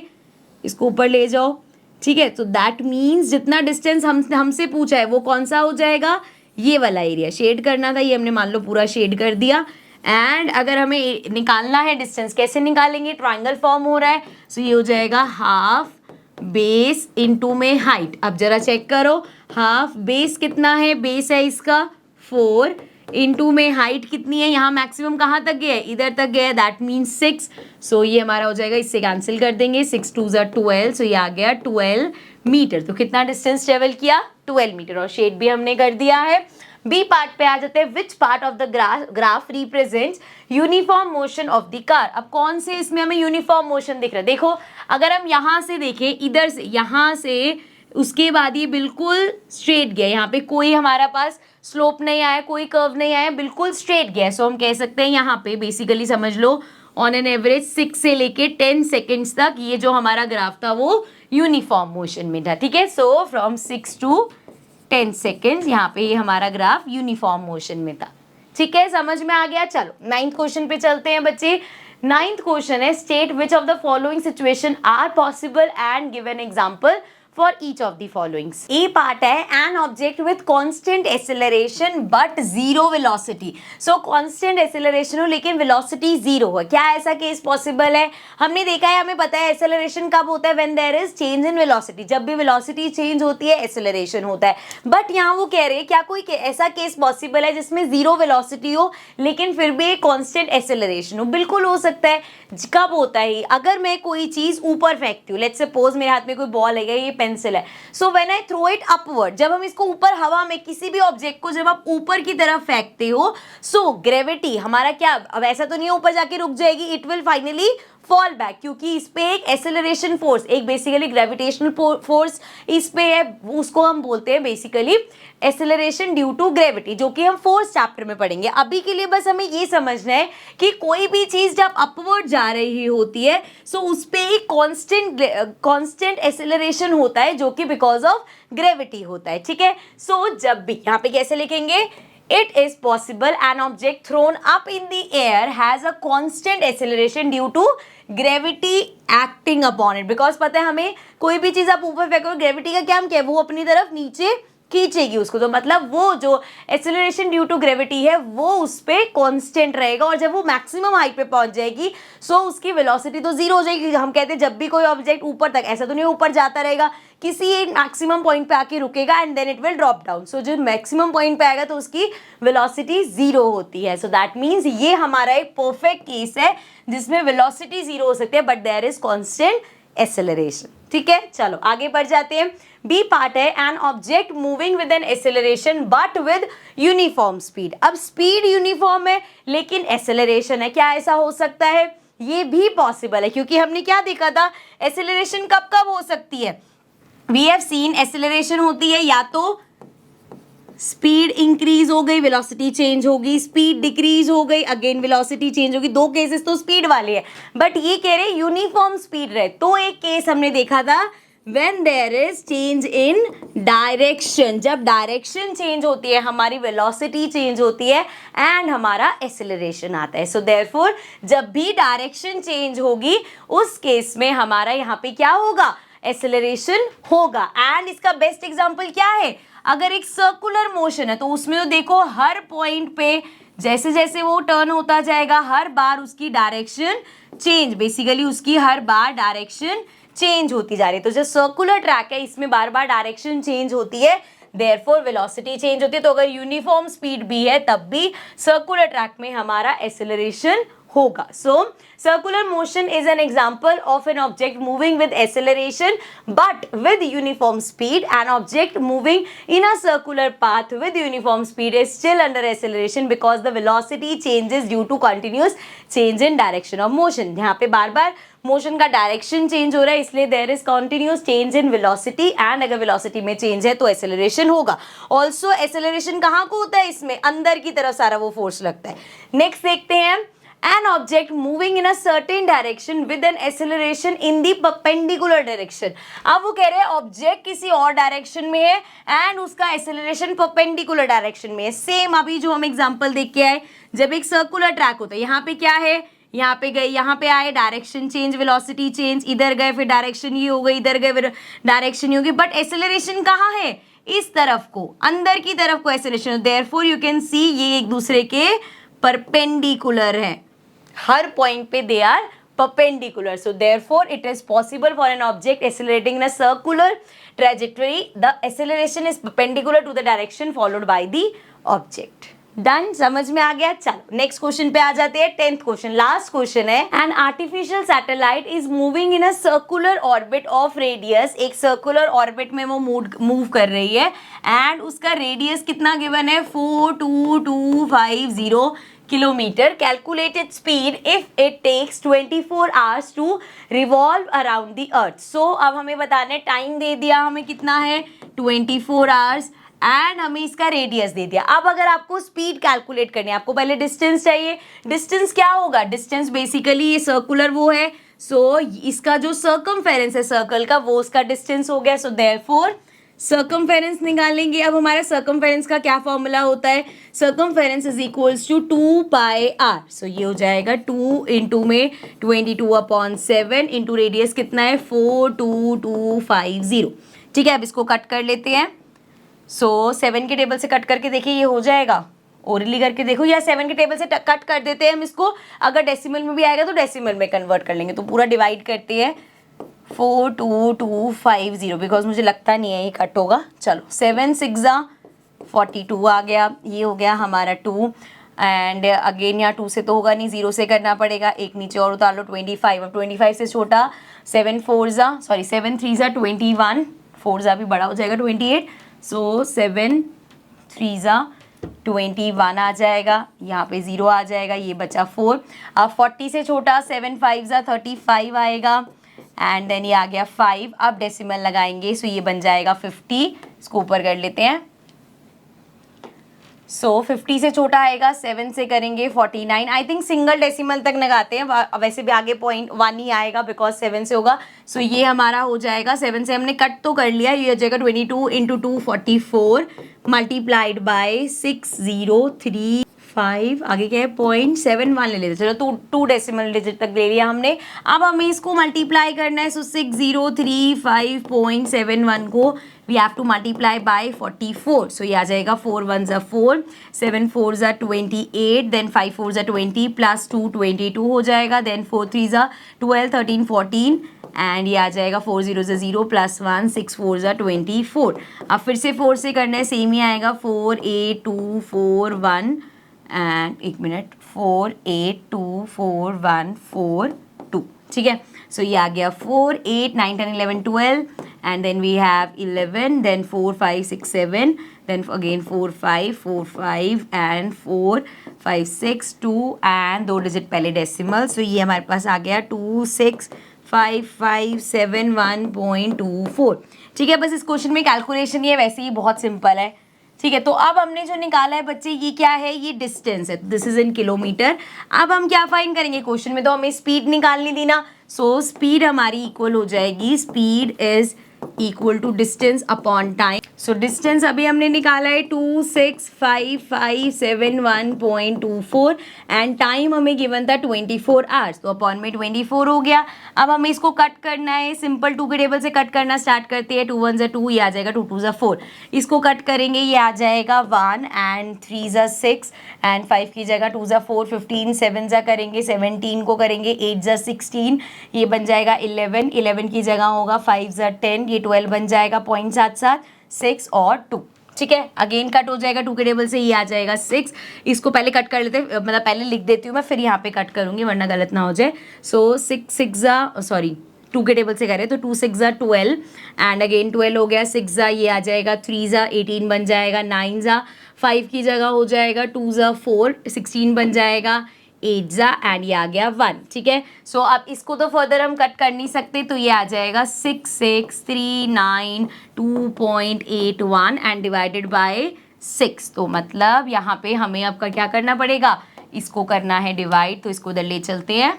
इसको ऊपर ले जाओ। ठीक है, तो दैट मीन्स जितना डिस्टेंस हमसे पूछा है वो कौन सा हो जाएगा, ये वाला एरिया। शेड करना था, ये हमने मान लो पूरा शेड कर दिया। एंड अगर हमें निकालना है डिस्टेंस, कैसे निकालेंगे, ट्राइंगल फॉर्म हो रहा है, सो ये हो जाएगा हाफ बेस इनटू में हाइट। अब जरा चेक करो, हाफ बेस कितना है, बेस है इसका 4 इनटू में हाइट कितनी है, यहाँ मैक्सिमम कहाँ तक गया है, इधर तक गया है, दैट मीन्स 6। सो ये हमारा हो जाएगा, इससे कैंसिल कर देंगे, 6 2 ज़ा 12, सो ये आ गया 12 मीटर। तो कितना डिस्टेंस ट्रेवल किया, 12 मीटर। और शेड भी हमने कर दिया है। बी पार्ट पे आ जाते हैं, which part of the graph represents uniform motion of the car. अब कौन से इसमें हमें यूनिफॉर्म मोशन दिख रहा है, देखो अगर हम यहाँ से देखें, इधर से यहाँ से उसके बाद ये बिल्कुल स्ट्रेट गया, यहाँ पे कोई हमारा पास स्लोप नहीं आया, कोई कर्व नहीं आया, बिल्कुल स्ट्रेट गया। सो हम कह सकते हैं यहाँ पे बेसिकली समझ लो ऑन एन एवरेज 6 से लेके 10 सेकेंड्स तक ये जो हमारा ग्राफ था वो यूनिफॉर्म मोशन में था। ठीक है, सो फ्रॉम 6 to 10 सेकेंड्स यहाँ पे ये हमारा ग्राफ यूनिफॉर्म मोशन में था। ठीक है, समझ में आ गया। चलो 9th क्वेश्चन पे चलते हैं बच्चे। 9th क्वेश्चन है, state which of the following situation are possible and give an example for each of the followings. A part है, an object with constant acceleration but zero velocity. So constant acceleration हो लेकिन velocity zero है, क्या ऐसा केस पॉसिबल है? हमने देखा है, हमें पता है acceleration कब होता है, when there is change in velocity, जब भी velocity change होती है acceleration होता है। बट यहाँ वो कह रहे हैं क्या कोई ऐसा केस पॉसिबल है जिसमें zero velocity हो लेकिन फिर भी एक constant acceleration हो? बिल्कुल हो सकता है। कब होता है? अगर मैं कोई चीज ऊपर फेंकती हूँ, लेट्स सपोज मेरे हाथ में कोई बॉल है, ये पेंसिल है, so when I throw it upward, जब हम इसको ऊपर हवा में किसी भी ऑब्जेक्ट को जब आप ऊपर की तरफ फेंकते हो, सो ग्रेविटी हमारा क्या, अब ऐसा तो नहीं है ऊपर जाके रुक जाएगी, it will finally fall back, क्योंकि इस पे एक एक्सेलरेशन फोर्स, एक बेसिकली ग्रेविटेशनल फोर्स इस पे है, उसको हम बोलते हैं basically acceleration due to gravity, जो कि हम फोर्थ चैप्टर में पढ़ेंगे। अभी के लिए बस हमें ये समझना है कि कोई भी चीज जब अपवर्ड जा रही होती है सो उस पे एक कांस्टेंट एक्सेलरेशन होता है जो कि बिकॉज ऑफ ग्रेविटी होता है। ठीक है, सो जब भी यहाँ पे कैसे लिखेंगे, it is possible an object thrown up in the air has a constant acceleration due to gravity acting upon it, because पता है हमें कोई भी चीज आप ऊपर फेंको, ग्रेविटी का क्या हम क्या, वो अपनी तरफ नीचे खींचेगी उसको, तो मतलब वो जो एक्सेलरेशन ड्यू टू ग्रेविटी है वो उस पे कांस्टेंट रहेगा, और जब वो मैक्सिमम हाइट पे पहुंच जाएगी सो उसकी वेलोसिटी तो जीरो हो जाएगी। हम कहते हैं जब भी कोई ऑब्जेक्ट ऊपर तक, ऐसा तो नहीं ऊपर जाता रहेगा, किसी एक मैक्सिमम पॉइंट पे आके रुकेगा and then it will drop down. So जो मैक्सिमम पॉइंट पे आएगा तो उसकी वेलोसिटी जीरो होती है। सो दैट मीन्स ये हमारा एक परफेक्ट केस है जिसमें वेलोसिटी जीरो हो सकती है but there is constant acceleration. ठीक है, चलो आगे बढ़ जाते हैं। बी पार्ट है, an object moving with an acceleration but with uniform speed. अब स्पीड यूनिफॉर्म है लेकिन एक्सेलरेशन है, क्या ऐसा हो सकता है? ये भी पॉसिबल है, क्योंकि हमने क्या देखा था, एक्सेलरेशन कब कब हो सकती है, वी हैव सीन एक्सेलरेशन होती है या तो स्पीड इंक्रीज हो गई, वेलोसिटी चेंज होगी, स्पीड डिक्रीज हो गई, अगेन वेलोसिटी चेंज होगी। दो केसेस तो स्पीड वाले हैं, बट ये कह रहे यूनिफॉर्म स्पीड रहे। तो एक केस हमने देखा था when there is change in direction, जब डायरेक्शन चेंज होती है हमारी वेलोसिटी चेंज होती है एंड हमारा एक्सेलरेशन आता है। सो देयरफॉर जब भी डायरेक्शन चेंज होगी उस केस में हमारा यहाँ पे क्या होगा, एक्सेलरेशन होगा। एंड इसका बेस्ट एग्जांपल क्या है, अगर एक सर्कुलर मोशन है तो उसमें तो देखो हर पॉइंट पे जैसे जैसे वो टर्न होता जाएगा हर बार उसकी डायरेक्शन चेंज, बेसिकली उसकी हर बार डायरेक्शन चेंज होती जा रही है। तो जो सर्कुलर ट्रैक है इसमें बार बार डायरेक्शन चेंज होती है, देयरफॉर वेलोसिटी चेंज होती है। तो अगर यूनिफॉर्म स्पीड भी है तब भी सर्कुलर ट्रैक में हमारा एक्सेलरेशन होगा। So circular motion is an example of an object moving with acceleration but with uniform speed. An object moving in a circular path with uniform speed is still under acceleration because the velocity changes due to continuous change in direction of motion. यहाँ पे बार बार मोशन का डायरेक्शन चेंज हो रहा है, इसलिए there is continuous change in velocity, and अगर वेलोसिटी में चेंज है तो एक्सेलरेशन होगा। ऑल्सो एक्सेलरेशन कहाँ को होता है, इसमें अंदर की तरफ सारा वो फोर्स लगता है। नेक्स्ट देखते हैं, an object moving in a certain direction with an acceleration in the perpendicular direction। अब वो कह रहे हैं ऑब्जेक्ट किसी और डायरेक्शन में है एंड उसका एक्सेलरेशन परपेंडिकुलर डायरेक्शन में है। सेम अभी जो हम एग्जांपल देख के आए, जब एक सर्कुलर ट्रैक होता है, यहाँ पे क्या है, यहाँ पे गए, यहाँ पे आए, डायरेक्शन चेंज, वेलोसिटी चेंज, इधर गए फिर डायरेक्शन ये हो गई, इधर गए फिर डायरेक्शन ये होगी, बट एक्सेलरेशन कहाँ है, इस तरफ को, अंदर की तरफ को acceleration. Therefore you can see ये एक दूसरे के परपेंडिकुलर है, हर पॉइंट पे they are perpendicular, so therefore it is possible for an object accelerating in a circular trajectory, the acceleration is perpendicular to the direction followed by the object। Done, समझ में आ गया। चलो नेक्स्ट क्वेश्चन पे आ जाते हैं, 10th क्वेश्चन, लास्ट क्वेश्चन है। An artificial satellite is moving in a circular orbit of radius. एक सर्कुलर ऑर्बिट में वो मूव कर रही है एंड उसका रेडियस कितना गिवन है, 42250 kilometre. Calculated speed if it takes 24 hours to revolve around the earth. So अब हमें बताना है, टाइम दे दिया हमें कितना है 24 आवर्स एंड हमें इसका रेडियस दे दिया। अब अगर आपको स्पीड कैलकुलेट करनी है, आपको पहले डिस्टेंस चाहिए। डिस्टेंस क्या होगा, डिस्टेंस बेसिकली ये सर्कुलर वो है, सो इसका जो सर्कमफेरेंस है सर्कल का वो उसका डिस्टेंस हो गया। सो देयरफॉर सर्कमफेरेंस निकालेंगे। अब हमारा सर्कमफेरेंस का क्या फॉर्मूला होता है, circumference is equals to 2πr। सो ये हो जाएगा 2 इंटू में 22/7 इंटू रेडियस कितना है 42250। ठीक है, अब इसको कट कर लेते हैं। सो 7 के टेबल से कट करके देखिए ये हो जाएगा, ओरली करके देखो, या 7 के टेबल से कट कर देते हैं हम इसको, अगर डेसिमल में भी आएगा तो डेसिमल में कन्वर्ट कर लेंगे। तो पूरा डिवाइड करते हैं 42250, बिकॉज मुझे लगता नहीं है ये कट होगा। चलो 7 6 42 आ गया, ये हो गया हमारा 2 एंड अगेन यहाँ 2 से तो होगा नहीं, 0 से करना पड़ेगा, एक नीचे और उतार लो 25। अब 25 से छोटा 7 3 21, 4 भी बड़ा हो जाएगा 28। सो 7 3 21 आ जाएगा, यहाँ पे 0 आ जाएगा, ये बचा 4। अब 40 से छोटा 7 5 35 आएगा एंड देन ये आ गया 5। अब डेसिमल लगाएंगे, सो ये बन जाएगा 50। इसको ऊपर कर लेते हैं। सो 50 से छोटा आएगा, 7 से करेंगे 49। आई थिंक सिंगल डेसिमल तक लगाते हैं, वैसे भी आगे 0.1 ही आएगा बिकॉज 7 से होगा। सो ये हमारा हो जाएगा, 7 से हमने कट तो कर लिया, ये हो जाएगा 22 इंटू 2 44 मल्टीप्लाइड बाय 6035। आगे क्या है 0.71 ले लेते, चलो 2 डेसिमल डिजिट तक ले लिया हमने। अब हमें इसको मल्टीप्लाई करना है, सो 6035.71 को we have to multiply by 44। So ये आ जाएगा 4 1 4, 7 4 28, देन 5 4 20 प्लस 2 22 हो जाएगा, देन 4 3 12 13 14 एंड ये आ जाएगा 4 0 0 प्लस 1 6 4 24। अब फिर से 4 से करना है, सेम ही आएगा 4 8 2 4 1 एंड 1 मिनट 4 8 2 4 1 4 2। ठीक है, सो ये आ गया 4 8 9 10 11 12 and then we have 11, then 4 5 6 7, then again 4 5 4 5 and 4 5 6 2 and 2 digit पहले डेसिमल। सो ये हमारे पास आ गया 26571.24। ठीक है, बस इस क्वेश्चन में कैलकुलेशन ये वैसे ही बहुत सिंपल है। ठीक है, तो अब हमने जो निकाला है बच्चे, ये क्या है, ये डिस्टेंस है, दिस इज इन किलोमीटर। अब हम क्या फाइंड करेंगे, क्वेश्चन में तो हमें स्पीड निकालनी थी ना। सो स्पीड हमारी इक्वल हो जाएगी, speed is equal to distance upon time. So distance अभी हमने निकाला है 26557.24 एंड टाइम हमें गिवन था 24 आवर्स, तो अपॉन में 24 हो गया। अब हमें इसको कट करना है, सिंपल 2 के टेबल से कट करना स्टार्ट करते हैं। 2 1 2, ये आ जाएगा 2 2 4। इसको कट करेंगे, ये आ जाएगा 1 एंड 3 6 एंड 5 की जगह 2 4 15, 7 करेंगे 17 को करेंगे 8 16, ये बन जाएगा 11, 11 की जगह होगा 5 10, ये 12 बन जाएगा 0.77, 6 और 2। ठीक है, अगेन कट हो जाएगा 2 के टेबल से, ये आ जाएगा 6। इसको पहले कट कर लेते हैं, मतलब पहले लिख देती हूँ मैं, फिर यहाँ पे कट करूँगी वरना गलत ना हो जाए। सो 6 6 सॉरी 2 के टेबल से करें तो 2 6 12 एंड अगेन 12 हो गया, 6 ये आ जाएगा, 3 18 बन जाएगा, 9 5 की जगह हो जाएगा 2 4, 16 बन जाएगा, 8 एंड ये आ गया 1। ठीक है, सो अब इसको तो फर्दर हम कट कर नहीं सकते, तो ये आ जाएगा 6639.2.81 एंड डिवाइडेड बाय 6। तो मतलब यहाँ पे हमें अब क्या करना पड़ेगा, इसको करना है डिवाइड, तो इसको उधर ले चलते हैं।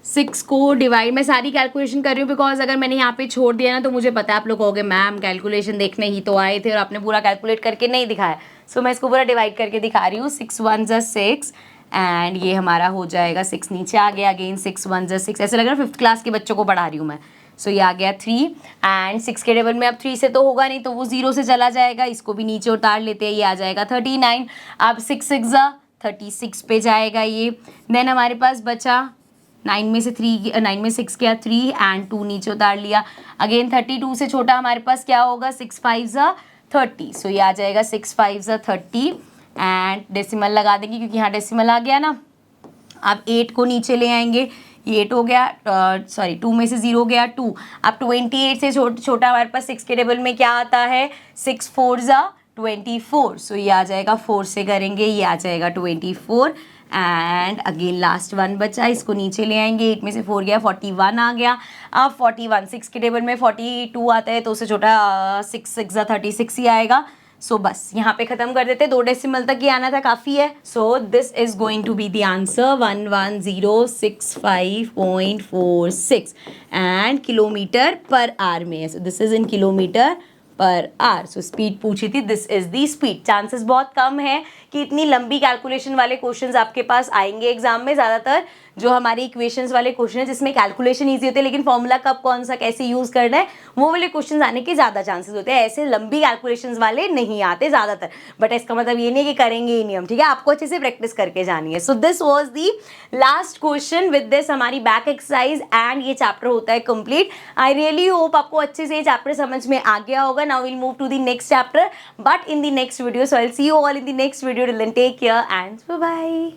6 को डिवाइड, मैं सारी कैलकुलेशन कर रही हूँ बिकॉज अगर मैंने यहाँ पे छोड़ दिया ना तो मुझे पता है आप लोग कहोगे मैम कैलकुलेशन देखने ही तो आए थे और आपने पूरा कैलकुलेट करके नहीं दिखाया। सो मैं इसको पूरा डिवाइड करके दिखा रही हूँ। 6 1 6 एंड ये हमारा हो जाएगा 6 नीचे आ गया, अगेन 6 1 6, ऐसे लग रहा है 5th क्लास के बच्चों को पढ़ा रही हूँ मैं। सो ये आ गया 3 एंड 6 के टेबल में अब 3 से तो होगा नहीं, तो वो 0 से चला जाएगा, इसको भी नीचे उतार लेते हैं, ये आ जाएगा 39। अब 6 6 36 पे जाएगा ये। देन हमारे पास बचा 9 में से 6 क्या 3 एंड 2 नीचे उतार लिया। अगेन 32 से छोटा हमारे पास क्या होगा, 6 5 30। सो ये आ जाएगा 6 5 30 एंड डेसिमल लगा देंगे क्योंकि यहाँ डेसिमल आ गया ना। अब 8 को नीचे ले आएंगे, ये 8 हो गया, सॉरी 2 में से 0 गया 2। अब 28 से छोटा हमारे पास 6 के टेबल में क्या आता है, 6 4 24। सो ये आ जाएगा 4 से करेंगे, ये आ जाएगा 24 एंड अगेन लास्ट 1 बचा, इसको नीचे ले आएंगे। 8 में से 4 गया, 41 आ गया। अब 41 6 के टेबल में 42 आता है, तो उससे छोटा 6 6 36 ही आएगा। सो बस यहाँ पे खत्म कर देते, 2 डेसिमल तक ही आना था, काफ़ी है। So this is going to be the answer 11065.46 and kilometre per hour में है। So this is in kilometre per hour. So speed पूछी थी, this is the speed. Chances बहुत कम है कि इतनी लंबी कैलकुलेशन वाले क्वेश्चंस आपके पास आएंगे एग्जाम में। ज़्यादातर जो हमारे इक्वेशंस वाले क्वेश्चन है जिसमें कैलकुलेशन ईजी होते हैं लेकिन फॉर्मूला कब कौन सा कैसे यूज़ करना है वो वाले क्वेश्चंस आने के ज़्यादा चांसेस होते हैं। ऐसे लंबी कैलकुलेशंस वाले नहीं आते ज़्यादातर, बट इसका मतलब ये नहीं कि करेंगे ही नहीं हम, ठीक है, आपको अच्छे से प्रैक्टिस करके जानी है। So this was the last question. With this हमारी बैक एक्सरसाइज एंड ये चैप्टर होता है कंप्लीट। आई रियली होप आपको अच्छे से ये चैप्टर समझ में आ गया होगा। Now will move to the next chapter but in the next video. So I will see you all in the next video. Till then take care and bye bye.